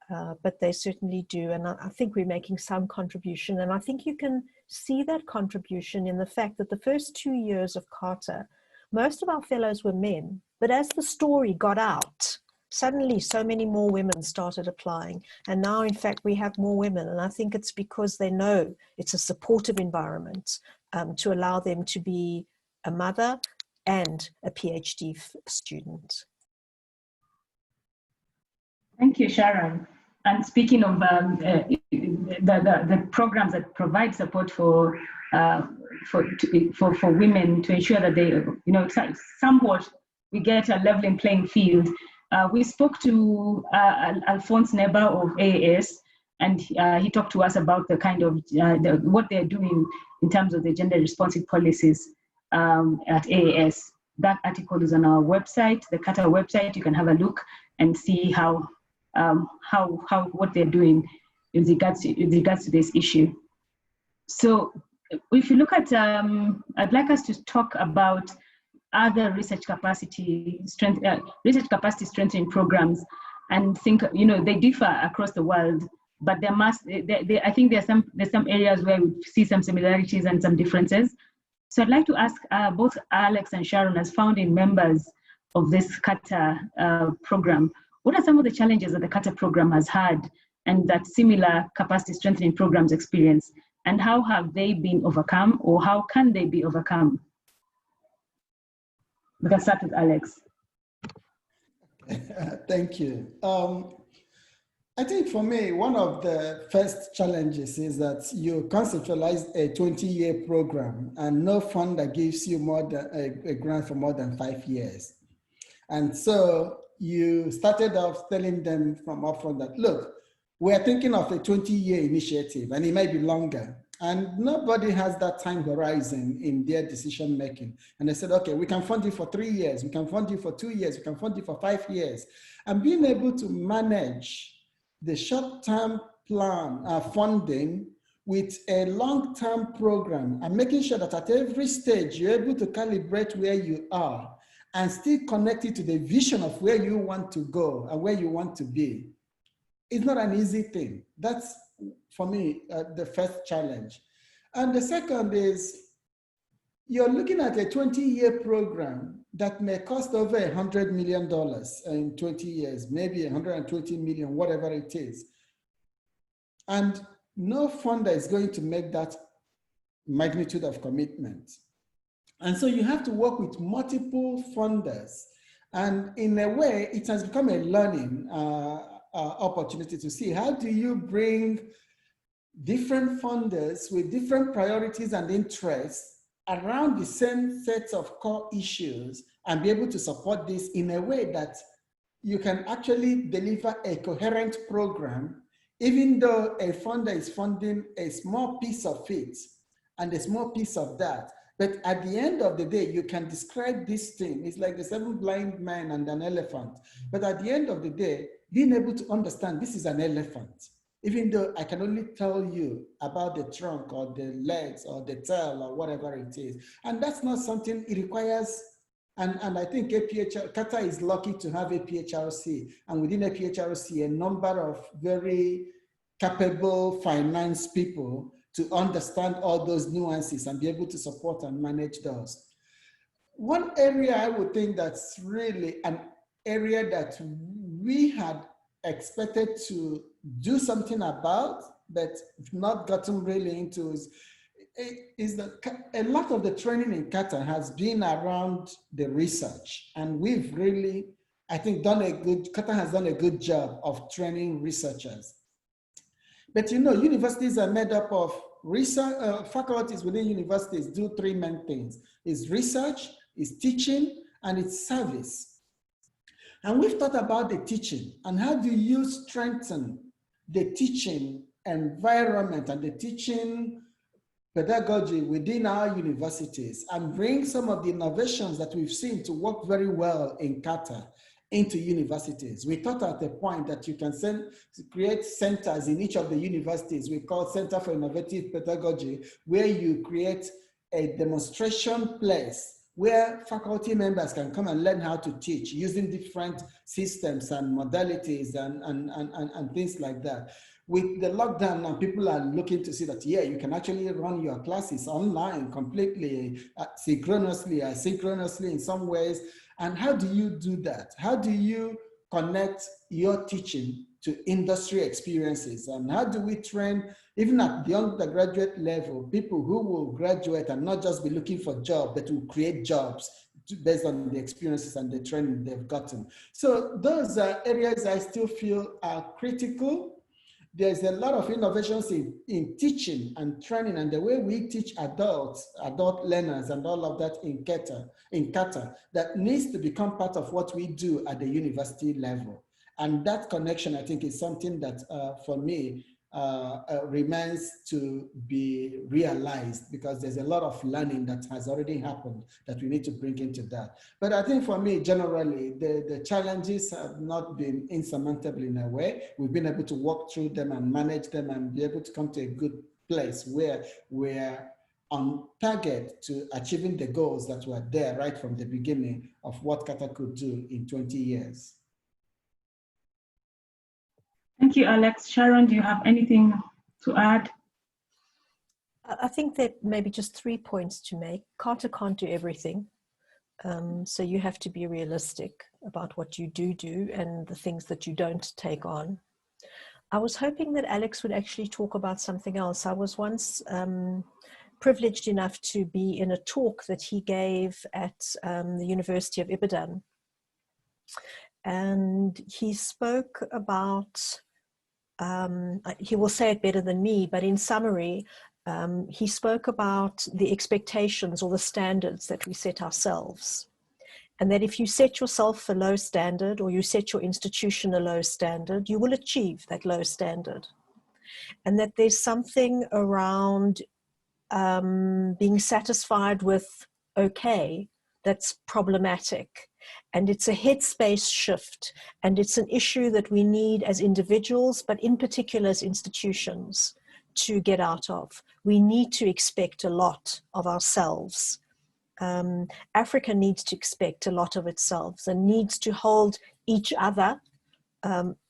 Speaker 4: But they certainly do. And I think we're making some contribution. And I think you can see that contribution in the fact that the first 2 years of CARTA, most of our fellows were men. But as the story got out, suddenly so many more women started applying. And now, in fact, we have more women. And I think it's because they know it's a supportive environment to allow them to be a mother and a PhD student.
Speaker 2: Thank you, Sharon. And speaking of the programs that provide support for women to ensure that they, you know, somewhat we get a leveling playing field. We spoke to Alphonse Neba of AAS, and he talked to us about the kind of what they're doing in terms of the gender responsive policies at AAS. That article is on our website, the CARTA website. You can have a look and see how what they're doing in regards to this issue. So if you look at, I'd like us to talk about other research capacity strengthening programs, and think, you know, they differ across the world, but I think there's some areas where we see some similarities and some differences. So I'd like to ask both Alex and Sharon, as founding members of this CARTA program, what are some of the challenges that the CARTA program has had and that similar capacity strengthening programs experience, and how have they been overcome, or how can they be overcome? We can start with Alex.
Speaker 3: Thank you. I think for me, one of the first challenges is that you conceptualize a 20-year program and no funder gives you more than a grant for more than 5 years. And so you started off telling them from upfront that, look, we're thinking of a 20-year initiative and it may be longer. And nobody has that time horizon in their decision making. And they said, okay, we can fund you for 3 years, we can fund you for 2 years, we can fund you for 5 years. And being able to manage the short-term plan funding with a long-term program and making sure that at every stage you're able to calibrate where you are and still connect it to the vision of where you want to go and where you want to be. It's not an easy thing. That's, for me, the first challenge. And the second is, you're looking at a 20-year program that may cost over $100 million in 20 years, maybe 120 million, whatever it is. And no funder is going to make that magnitude of commitment. And so you have to work with multiple funders. And in a way, it has become a learning opportunity to see how do you bring different funders with different priorities and interests around the same sets of core issues and be able to support this in a way that you can actually deliver a coherent program, even though a funder is funding a small piece of it and a small piece of that. But at the end of the day, you can describe this thing. It's like the 7 blind men and an elephant. But at the end of the day, being able to understand this is an elephant, even though I can only tell you about the trunk or the legs or the tail or whatever it is. And that's not something it requires. And I think CARTA is lucky to have a PHRC, and within a PHRC, a number of very capable finance people to understand all those nuances and be able to support and manage those. One area I would think that's really an area that we had expected to do something about, but not gotten really into is that a lot of the training in CARTA has been around the research, and we've really, I think, CARTA has done a good job of training researchers. But you know, universities are made up of research, faculties within universities do 3 main things. It's research, it's teaching, and it's service. And we've thought about the teaching and how do you strengthen the teaching environment and the teaching pedagogy within our universities and bring some of the innovations that we've seen to work very well in CARTA into universities. We thought at the point that you can create centers in each of the universities. We call Center for Innovative Pedagogy, where you create a demonstration place where faculty members can come and learn how to teach using different systems and modalities and things like that. With the lockdown now, people are looking to see that, yeah, you can actually run your classes online completely, synchronously, asynchronously in some ways. And how do you do that? How do you connect your teaching to industry experiences? And how do we train, even at the undergraduate level, people who will graduate and not just be looking for jobs, but will create jobs based on the experiences and the training they've gotten? So those are areas I still feel are critical. There's a lot of innovations in teaching and training and the way we teach adult learners and all of that in CARTA that needs to become part of what we do at the university level. And that connection, I think, is something that, for me, remains to be realized, because there's a lot of learning that has already happened that we need to bring into that. But I think for me, generally, the challenges have not been insurmountable in a way. We've been able to walk through them and manage them and be able to come to a good place where we're on target to achieving the goals that were there right from the beginning of what CARTA could do in 20 years.
Speaker 2: Thank you, Alex. Sharon, do you have anything to add?
Speaker 4: I think that maybe just 3 points to make. CARTA can't do everything. So you have to be realistic about what you do and the things that you don't take on. I was hoping that Alex would actually talk about something else. I was once privileged enough to be in a talk that he gave at the University of Ibadan. And he spoke about, he will say it better than me, but in summary, he spoke about the expectations or the standards that we set ourselves. And that if you set yourself a low standard or you set your institution a low standard, you will achieve that low standard. And that there's something around being satisfied with okay that's problematic. And it's a headspace shift. And it's an issue that we need as individuals, but in particular as institutions, to get out of. We need to expect a lot of ourselves. Africa needs to expect a lot of itself and needs to hold each other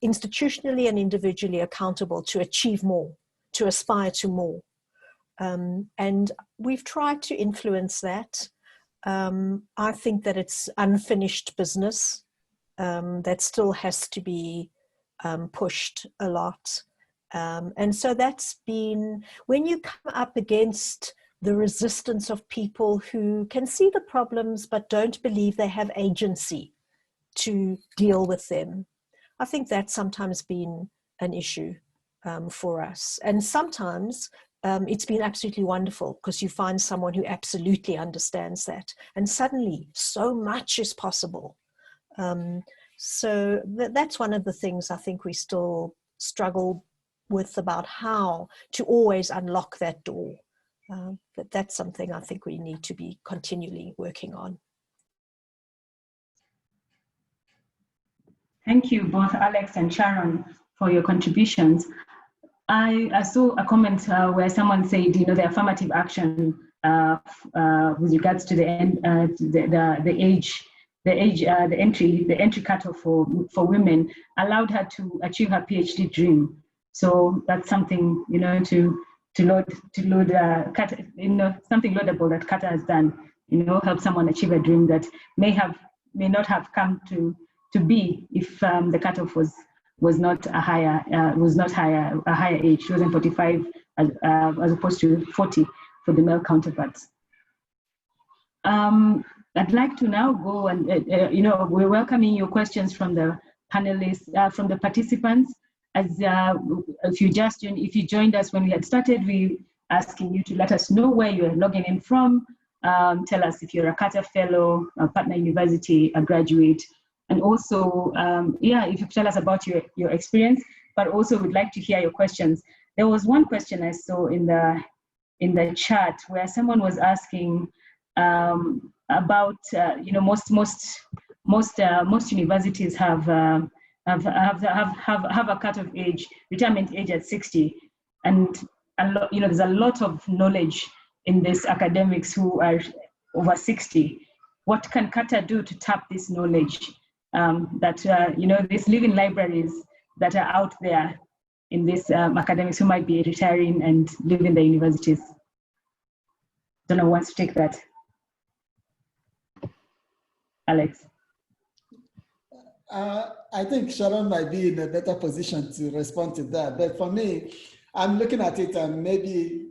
Speaker 4: institutionally and individually accountable to achieve more, to aspire to more. And we've tried to influence that. I think that it's unfinished business that still has to be pushed a lot. And so that's been, when you come up against the resistance of people who can see the problems but don't believe they have agency to deal with them, I think that's sometimes been an issue. for us. And sometimes it's been absolutely wonderful because you find someone who absolutely understands that. And suddenly so much is possible. So that's one of the things I think we still struggle with, about how to always unlock that door. But that's something I think we need to be continually working on.
Speaker 2: Thank you both, Alex and Sharon, for your contributions. I saw a comment where someone said, you know, the affirmative action with regards to the entry cutoff for women allowed her to achieve her PhD dream. So that's something, you know, to load CARTA, you know, something laudable that CARTA has done, you know, help someone achieve a dream that may not have come to be if the cutoff was not a higher age, chosen 45 as opposed to 40 for the male counterparts. I'd like to now go and you know, we're welcoming your questions from the panelists, from the participants. As if you joined us when we had started, we asking you to let us know where you're logging in from. Tell us if you're a CARTA fellow, a partner university, a graduate, and also, if you tell us about your experience, but also we'd like to hear your questions. There was one question I saw in the chat where someone was asking about, you know, most universities have a cutoff age, retirement age at 60, and you know, there's a lot of knowledge in this academics who are over 60. What can CARTA do to tap this knowledge? You know, these living libraries that are out there in these academics who might be retiring and live in the universities. Don't know who wants to take that. Alex.
Speaker 3: I think Sharon might be in a better position to respond to that. But for me, I'm looking at it and maybe,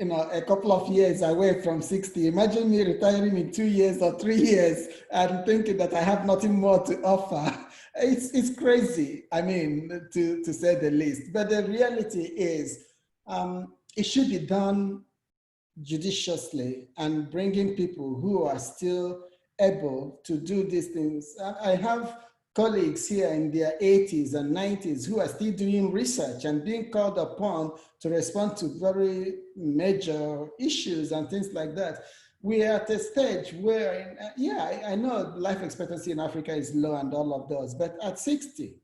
Speaker 3: you know, a couple of years away from 60. Imagine me retiring in 2 years or 3 years and thinking that I have nothing more to offer. It's crazy, I mean, to say the least. But the reality is, it should be done judiciously and bringing people who are still able to do these things. I have colleagues here in their 80s and 90s who are still doing research and being called upon to respond to very major issues and things like that. We are at a stage where, I know life expectancy in Africa is low and all of those, but at 60,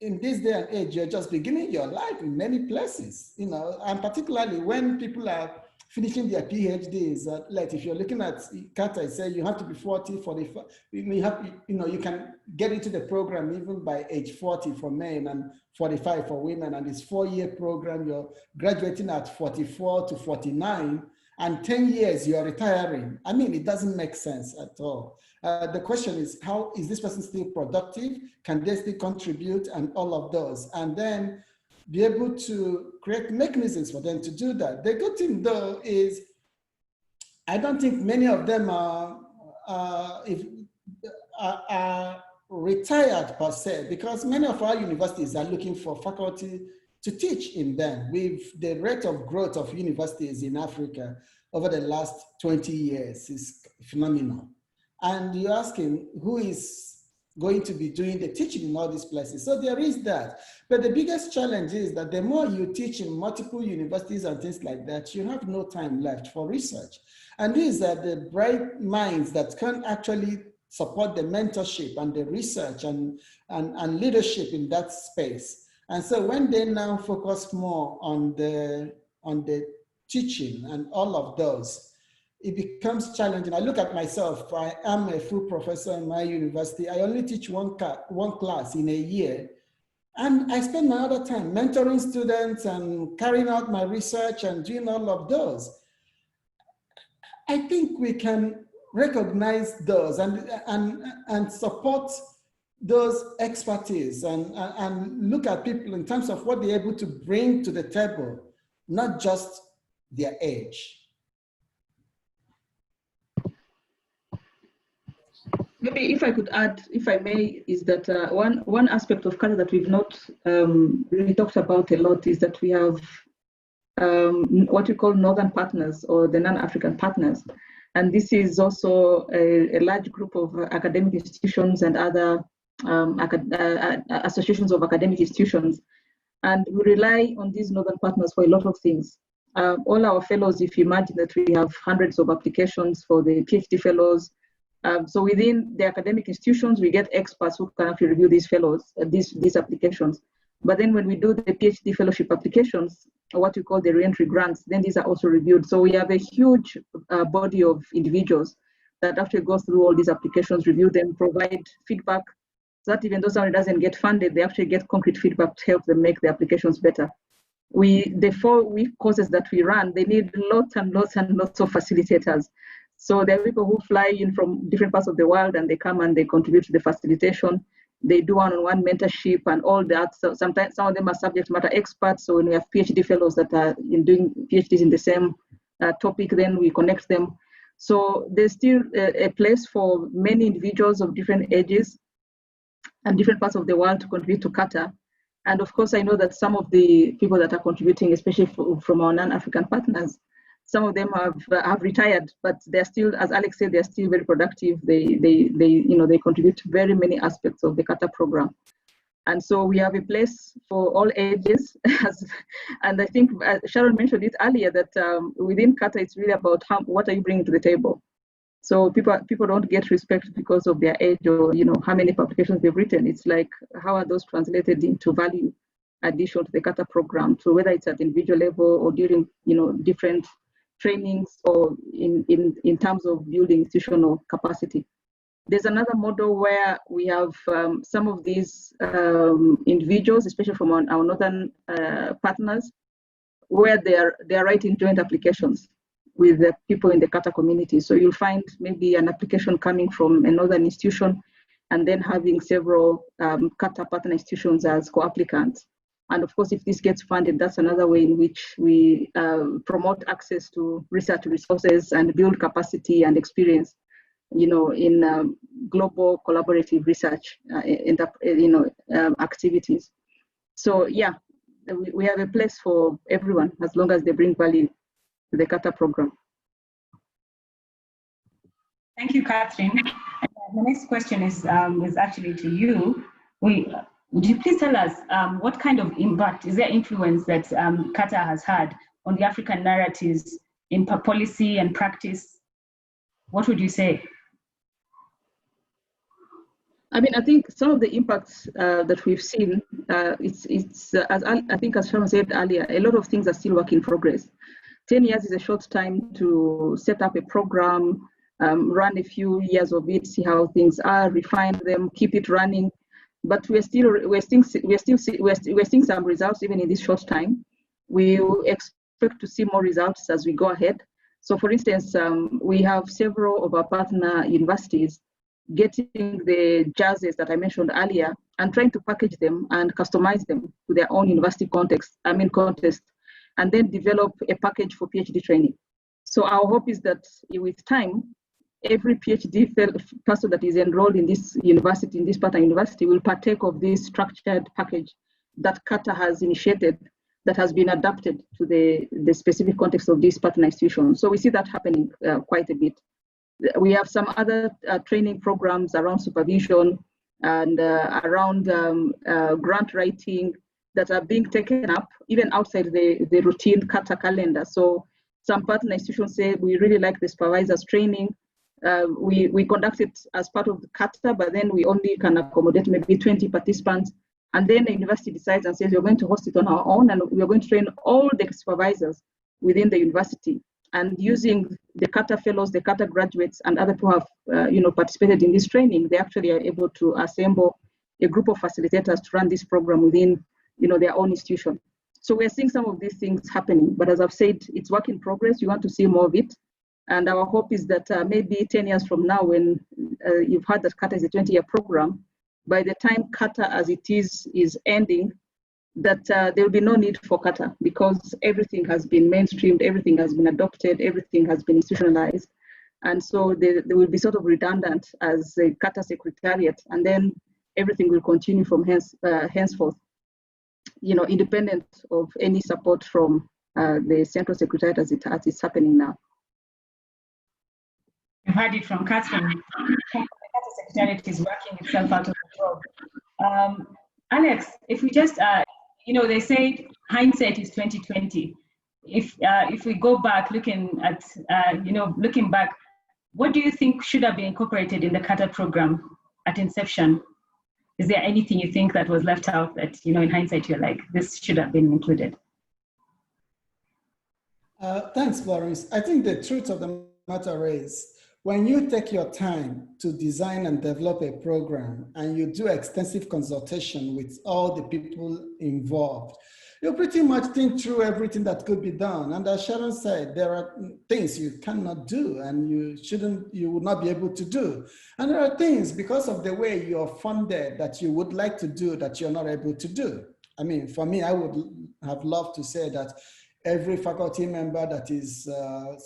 Speaker 3: in this day and age, you're just beginning your life in many places, you know, and particularly when people are finishing their PhDs, like if you're looking at CARTA, it says you have to be 40, 45, you can get into the program even by age 40 for men and 45 for women, and it's 4-year program, you're graduating at 44 to 49, and 10 years you're retiring. I mean, it doesn't make sense at all. The question is, how is this person still productive? Can they still contribute, and all of those? And then be able to create mechanisms for them to do that. The good thing though is, I don't think many of them are retired per se, because many of our universities are looking for faculty to teach in them. With the rate of growth of universities in Africa over the last 20 years is phenomenal. And you're asking who is going to be doing the teaching in all these places. So there is that. But the biggest challenge is that the more you teach in multiple universities and things like that, you have no time left for research. And these are the bright minds that can actually support the mentorship and the research and leadership in that space. And so when they now focus more on the teaching and all of those, it becomes challenging. I look at myself, I am a full professor in my university. I only teach one class in a year. And I spend my other time mentoring students and carrying out my research and doing all of those. I think we can recognize those and support those expertise and look at people in terms of what they're able to bring to the table, not just their age.
Speaker 1: Maybe if I could add, if I may, is that one aspect of CARTA that we've not really talked about a lot is that we have what we call northern partners or the non-African partners. And this is also a large group of academic institutions and other associations of academic institutions. And we rely on these northern partners for a lot of things. All our fellows, if you imagine that we have hundreds of applications for the PhD fellows, so within the academic institutions, we get experts who can actually review these fellows, these applications. But then when we do the PhD fellowship applications, or what we call the re-entry grants, then these are also reviewed. So we have a huge body of individuals that actually go through all these applications, review them, provide feedback, so that even though somebody doesn't get funded, they actually get concrete feedback to help them make the applications better. The 4-week courses that we run, they need lots and lots and lots of facilitators. So there are people who fly in from different parts of the world and they come and they contribute to the facilitation. They do one-on-one mentorship and all that. So sometimes some of them are subject matter experts. So when we have PhD fellows that are doing PhDs in the same topic, then we connect them. So there's still a place for many individuals of different ages and different parts of the world to contribute to CARTA. And of course, I know that some of the people that are contributing, especially from our non-African partners, some of them have retired, but they're still, as Alex said, they're still very productive. They contribute to very many aspects of the CARTA program. And so we have a place for all ages. And I think Sharon mentioned it earlier that within CARTA, it's really about what are you bringing to the table. So people don't get respect because of their age or how many publications they've written. It's like, how are those translated into value addition to the CARTA program? So whether it's at individual level or during different trainings or in terms of building institutional capacity. There's another model where we have some of these individuals, especially from our northern partners, where they're writing joint applications with the people in the CARTA community. So you'll find maybe an application coming from a northern institution and then having several CARTA partner institutions as co-applicants. And of course, if this gets funded, that's another way in which we promote access to research resources and build capacity and experience, in global collaborative research activities. So yeah, we have a place for everyone as long as they bring value to the CARTA program.
Speaker 2: Thank you, Catherine. The next question is actually to you. Would you please tell us what kind of impact, is there influence that CARTA has had on the African narratives in policy and practice? What would you say?
Speaker 1: I mean, I think some of the impacts that we've seen, as I think as Sharon said earlier, a lot of things are still work in progress. 10 years is a short time to set up a program, run a few years of it, see how things are, refine them, keep it running. But we're seeing some results even in this short time. We expect to see more results as we go ahead. So for instance, we have several of our partner universities getting the jerseys that I mentioned earlier and trying to package them and customize them to their own university contest, and then develop a package for PhD training. So our hope is that with time, every PhD person that is enrolled in this university, in this partner university, will partake of this structured package that CARTA has initiated, that has been adapted to the specific context of this partner institution. So we see that happening quite a bit. We have some other training programs around supervision and around grant writing that are being taken up even outside the routine CARTA calendar. So some partner institutions say, we really like the supervisors training. We conduct it as part of the CARTA, but then we only can accommodate maybe 20 participants. And then the university decides and says, we're going to host it on our own, and we're going to train all the supervisors within the university. And using the CARTA fellows, the CARTA graduates, and other people who have participated in this training, they actually are able to assemble a group of facilitators to run this program within their own institution. So we're seeing some of these things happening, but as I've said, it's work in progress. We want to see more of it. And our hope is that maybe 10 years from now, when you've heard that CARTA is a 20-year program, by the time CARTA as it is ending, that there will be no need for CARTA because everything has been mainstreamed, everything has been adopted, everything has been institutionalized. And so they will be sort of redundant as a CARTA secretariat, and then everything will continue from henceforth, independent of any support from the central secretariat as it's happening now.
Speaker 2: We've heard it from Catherine. The CARTA secretariat is working itself out of the job. Alex, if we just, they say hindsight is 2020. If we go back, looking back, what do you think should have been incorporated in the CARTA program at inception? Is there anything you think that was left out that, in hindsight, you're like, this should have been included?
Speaker 3: Thanks, Florence. I think the truth of the matter is, when you take your time to design and develop a program and you do extensive consultation with all the people involved, you pretty much think through everything that could be done. And as Sharon said, there are things you cannot do and you would not be able to do. And there are things, because of the way you're funded, that you would like to do that you're not able to do. I mean, for me, I would have loved to say that every faculty member that is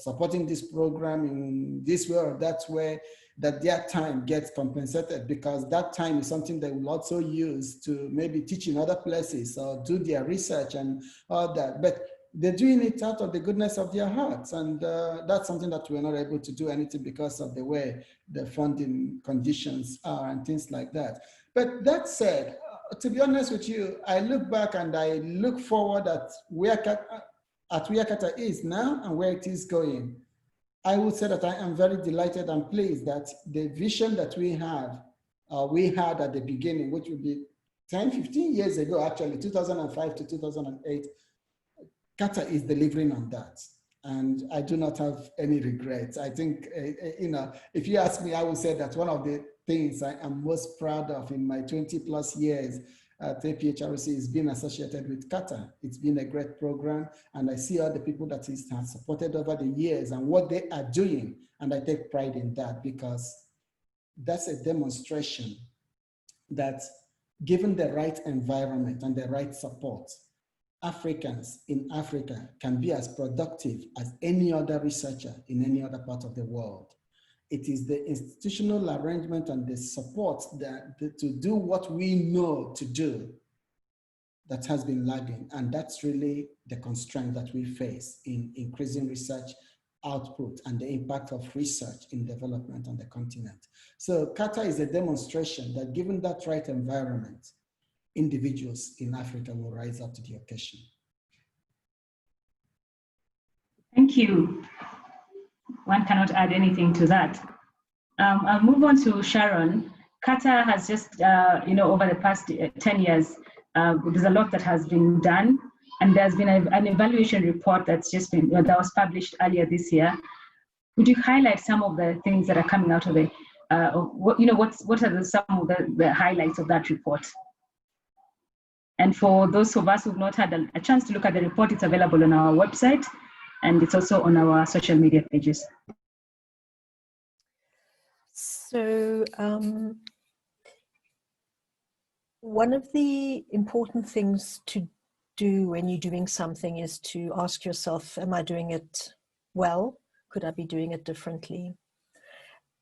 Speaker 3: supporting this program in this way or that way, that their time gets compensated, because that time is something they will also use to maybe teach in other places or do their research and all that. But they're doing it out of the goodness of their hearts. And that's something that we're not able to do anything because of the way the funding conditions are and things like that. But that said, to be honest with you, I look back and I look forward at where CARTA is now and where it is going. I would say that I am very delighted and pleased that the vision that we had at the beginning, which would be 10, 15 years ago, actually, 2005 to 2008, CARTA is delivering on that. And I do not have any regrets. I think, if you ask me, I would say that one of the things I am most proud of in my 20 plus years at APHRC is being associated with CARTA. It's been a great program, and I see all the people that it has supported over the years and what they are doing, and I take pride in that, because that's a demonstration that given the right environment and the right support, Africans in Africa can be as productive as any other researcher in any other part of the world. It is the institutional arrangement and the support to do what we know to do that has been lagging. And that's really the constraint that we face in increasing research output and the impact of research in development on the continent. So CARTA is a demonstration that given that right environment, individuals in Africa will rise up to the occasion.
Speaker 2: Thank you. One cannot add anything to that. I'll move on to Sharon. CARTA has just, over the past 10 years, there's a lot that has been done, and there's been an evaluation report that's just been, that was published earlier this year. Would you highlight some of the things that are coming out of it? What are some of the highlights of that report? And for those of us who've not had a chance to look at the report, it's available on our website, and it's also on our social media pages.
Speaker 4: So one of the important things to do when you're doing something is to ask yourself, am I doing it well? Could I be doing it differently?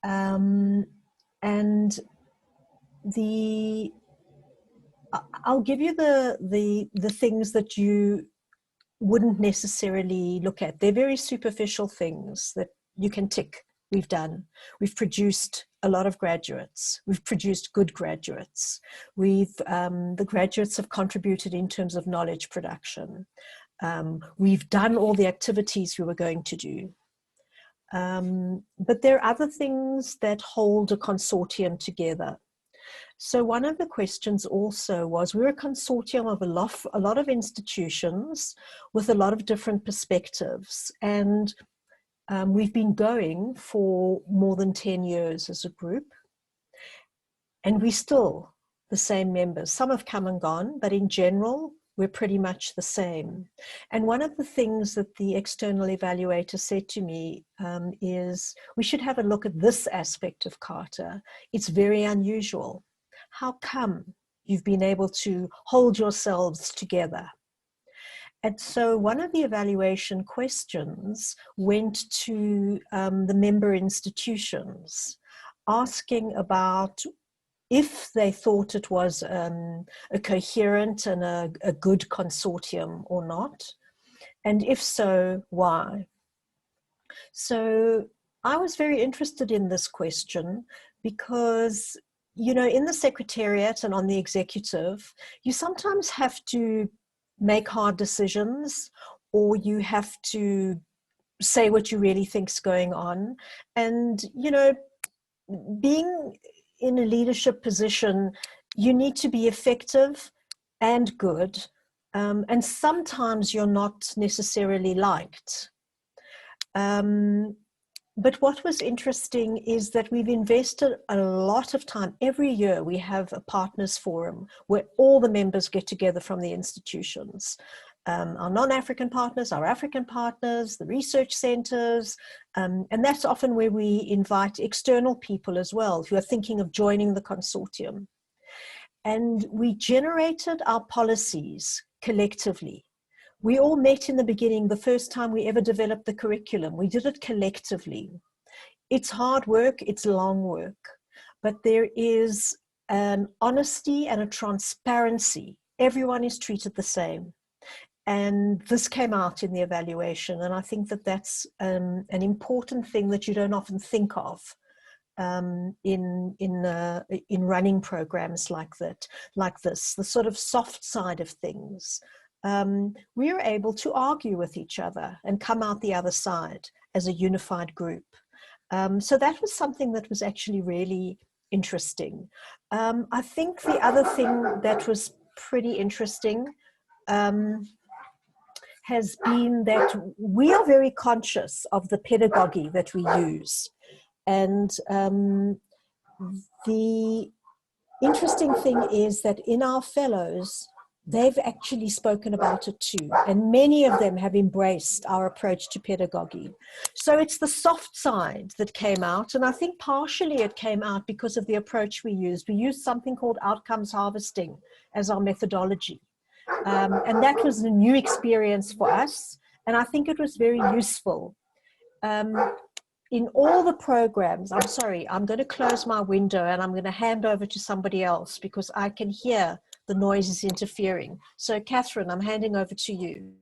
Speaker 4: And I'll give you the things that you wouldn't necessarily look at. They're very superficial things that you can tick. We've done. We've produced a lot of graduates. We've produced good graduates. The graduates have contributed in terms of knowledge production. We've done all the activities we were going to do. But there are other things that hold a consortium together. So one of the questions also was, we're a consortium of a lot of institutions with a lot of different perspectives. And we've been going for more than 10 years as a group. And we're still the same members. Some have come and gone, but in general, we're pretty much the same. And one of the things that the external evaluator said to me is, we should have a look at this aspect of CARTA. It's very unusual. How come you've been able to hold yourselves together? And so one of the evaluation questions went to the member institutions, asking about if they thought it was a coherent and a good consortium or not, and if so, why. So I was very interested in this question because, you know, in the Secretariat and on the executive, you sometimes have to make hard decisions, or you have to say what you really think's going on. And, you know, being in a leadership position, you need to be effective and good. And sometimes you're not necessarily liked. But what was interesting is that we've invested a lot of time. Every year we have a partners forum where all the members get together from the institutions. Our non-African partners, our African partners, the research centers, and that's often where we invite external people as well who are thinking of joining the consortium. And we generated our policies collectively. We all met in the beginning, the first time we ever developed the curriculum. We did it collectively. It's hard work, it's long work, but there is an honesty and a transparency. Everyone is treated the same. And this came out in the evaluation. And I think that that's an important thing that you don't often think of in running programs like this, the sort of soft side of things. We are able to argue with each other and come out the other side as a unified group. So that was something that was actually really interesting. I think the other thing that was pretty interesting has been that we are very conscious of the pedagogy that we use. And the interesting thing is that in our fellows, they've actually spoken about it too. And many of them have embraced our approach to pedagogy. So it's the soft side that came out. And I think partially it came out because of the approach we used. We used something called outcomes harvesting as our methodology. And that was a new experience for us. And I think it was very useful. In all the programs, I'm sorry, I'm going to close my window and I'm going to hand over to somebody else because I can hear the noise is interfering. So Catherine, I'm handing over to you.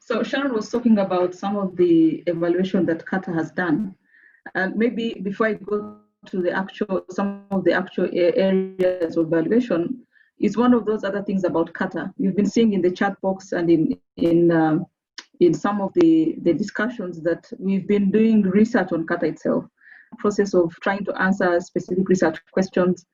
Speaker 1: So Sharon was talking about some of the evaluation that CARTA has done. And maybe before I go to some of the actual areas of evaluation, is one of those other things about CARTA. You've been seeing in the chat box and in some of the discussions that we've been doing research on CARTA itself, process of trying to answer specific research questions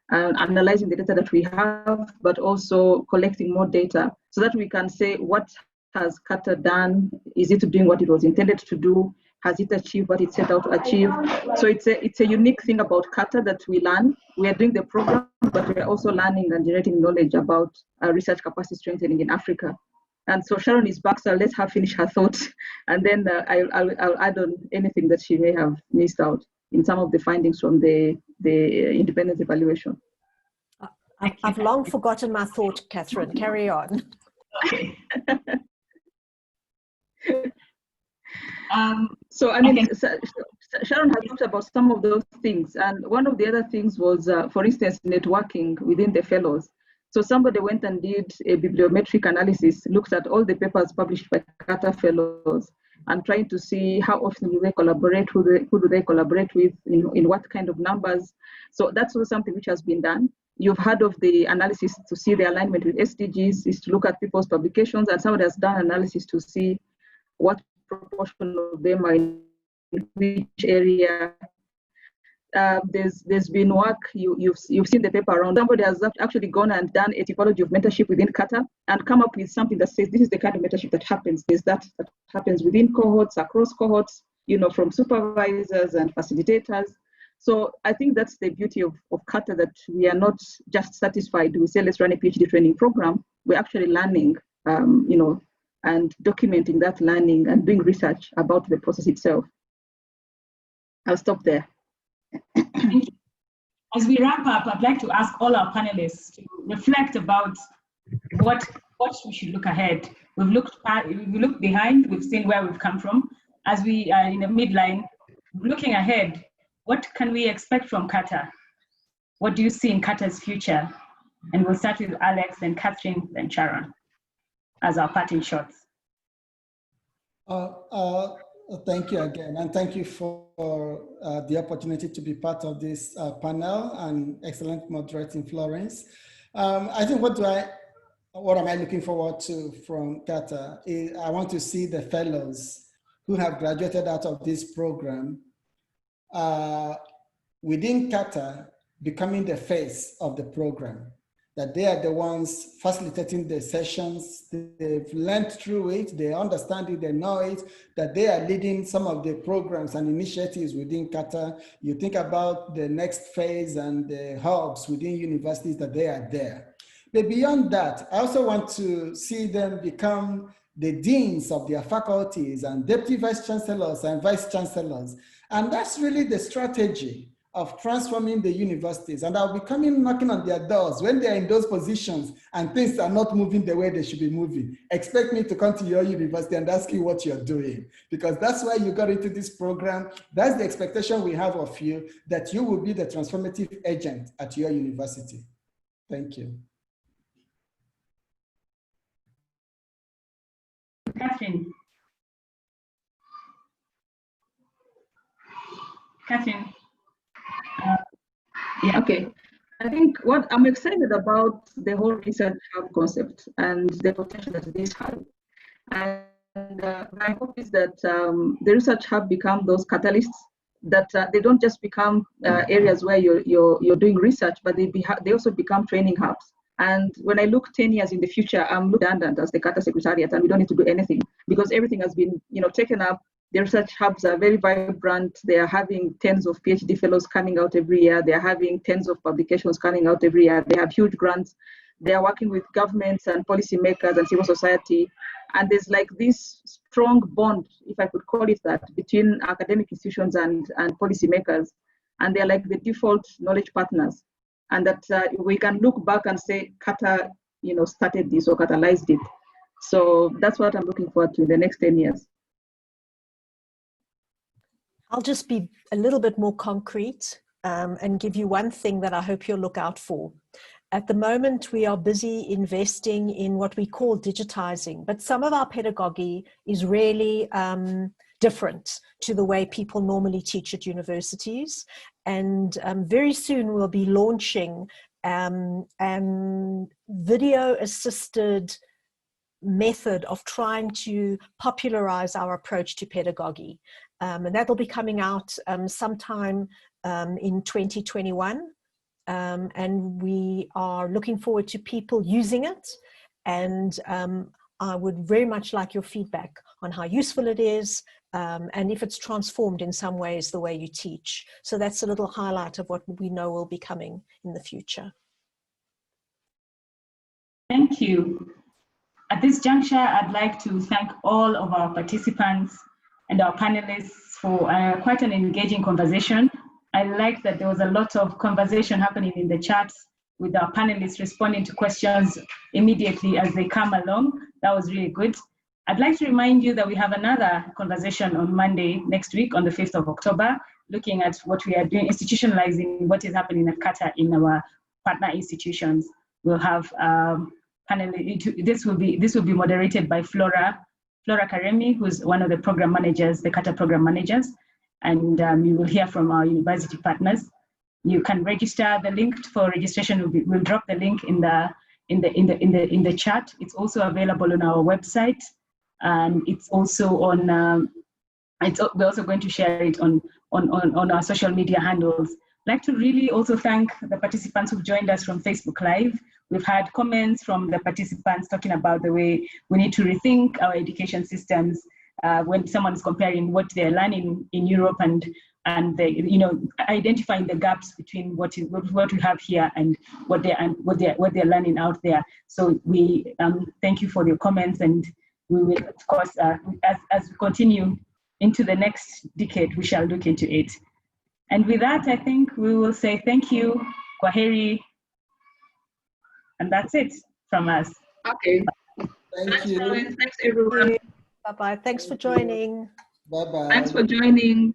Speaker 1: and analyzing the data that we have, but also collecting more data so that we can say what has CARTA done? Is it doing what it was intended to do? Has it achieved what it set out to achieve? So it's a unique thing about CARTA that we learn. We are doing the program, but we are also learning and generating knowledge about research capacity strengthening in Africa. And so Sharon is back, so let her finish her thoughts, and then I'll add on anything that she may have missed out in some of the findings from the independent evaluation.
Speaker 4: I've long forgotten my thought, Catherine. Carry on.
Speaker 1: Okay. So I mean, Sharon has talked about some of those things, and one of the other things was, for instance, networking within the fellows. So somebody went and did a bibliometric analysis, looked at all the papers published by CARTA fellows, and trying to see how often do they collaborate, who do they collaborate with, in what kind of numbers. So that's also something which has been done. You've heard of the analysis to see the alignment with SDGs, is to look at people's publications, and somebody has done analysis to see what proportion of them are in which area. There's been work, you've seen the paper around. Somebody has actually gone and done a typology of mentorship within CARTA and come up with something that says this is the kind of mentorship that happens. There's that happens within cohorts, across cohorts, from supervisors and facilitators. So I think that's the beauty of CARTA, that we are not just satisfied. We say let's run a PhD training program. We're actually learning, and documenting that learning and doing research about the process itself. I'll stop there.
Speaker 2: Thank you. As we wrap up, I'd like to ask all our panelists to reflect about what we should look ahead. We've looked behind, we've seen where we've come from. As we are in the midline, looking ahead, what can we expect from CARTA? What do you see in CARTA's future? And we'll start with Alex, then Catherine, then Sharon, as our parting shots.
Speaker 3: Thank you again, and thank you for the opportunity to be part of this panel, and excellent moderating, Florence. I think what am I looking forward to from CARTA? I want to see the fellows who have graduated out of this program within CARTA becoming the face of the program, that they are the ones facilitating the sessions. They've learned through it, they understand it, they know it, that they are leading some of the programs and initiatives within CARTA. You think about the next phase and the hubs within universities, that they are there. But beyond that, I also want to see them become the deans of their faculties and deputy vice chancellors and vice chancellors. And that's really the strategy of transforming the universities. And I'll be coming knocking on their doors when they're in those positions and things are not moving the way they should be moving. Expect me to come to your university and ask you what you're doing, because that's why you got into this program. That's the expectation we have of you, that you will be the transformative agent at your university. Thank you.
Speaker 2: Catherine.
Speaker 1: Yeah, okay. I think what I'm excited about the whole research hub concept and the potential that this has. And my hope is that the research hub become those catalysts, that they don't just become areas where you're doing research, but they also become training hubs. And when I look 10 years in the future, I'm redundant as the CARTA Secretariat, and we don't need to do anything because everything has been, taken up. The research hubs are very vibrant. They are having tens of PhD fellows coming out every year. They are having tens of publications coming out every year. They have huge grants. They are working with governments and policymakers and civil society. And there's like this strong bond, if I could call it that, between academic institutions and policymakers. And they're like the default knowledge partners. And that we can look back and say, CARTA, started this or catalyzed it. So that's what I'm looking forward to in the next 10 years.
Speaker 4: I'll just be a little bit more concrete and give you one thing that I hope you'll look out for. At the moment, we are busy investing in what we call digitizing, but some of our pedagogy is really different to the way people normally teach at universities. And very soon we'll be launching video-assisted method of trying to popularize our approach to pedagogy. And that'll be coming out sometime in 2021. And we are looking forward to people using it. And I would very much like your feedback on how useful it is and if it's transformed in some ways the way you teach. So that's a little highlight of what we know will be coming in the future.
Speaker 2: Thank you. At this juncture, I'd like to thank all of our participants and our panelists for quite an engaging conversation. I like that there was a lot of conversation happening in the chat with our panelists responding to questions immediately as they come along. That was really good. I'd like to remind you that we have another conversation on Monday next week on the 5th of October, looking at what we are doing, institutionalizing what is happening at CARTA in our partner institutions. We'll have this will be moderated by Flora Karemi, who's one of the program managers, the CARTA program managers, and you will hear from our university partners. You can register. The link for registration we'll drop the link in the chat. It's also available on our website, and it's also on. We're also going to share it on our social media handles. I'd like to really also thank the participants who've joined us from Facebook Live. We've had comments from the participants talking about the way we need to rethink our education systems when someone is comparing what they're learning in Europe and identifying the gaps between what we have here and what they're learning out there. So we thank you for your comments, and we will, of course, as we continue into the next decade, we shall look into it. And with that, I think we will say thank you, kwaheri, and that's it from us.
Speaker 1: Okay.
Speaker 3: Thank
Speaker 1: Thanks,
Speaker 3: you.
Speaker 1: Florence. Thanks, everyone.
Speaker 4: Bye-bye. Thanks for joining.
Speaker 3: Bye-bye.
Speaker 1: Thanks for joining.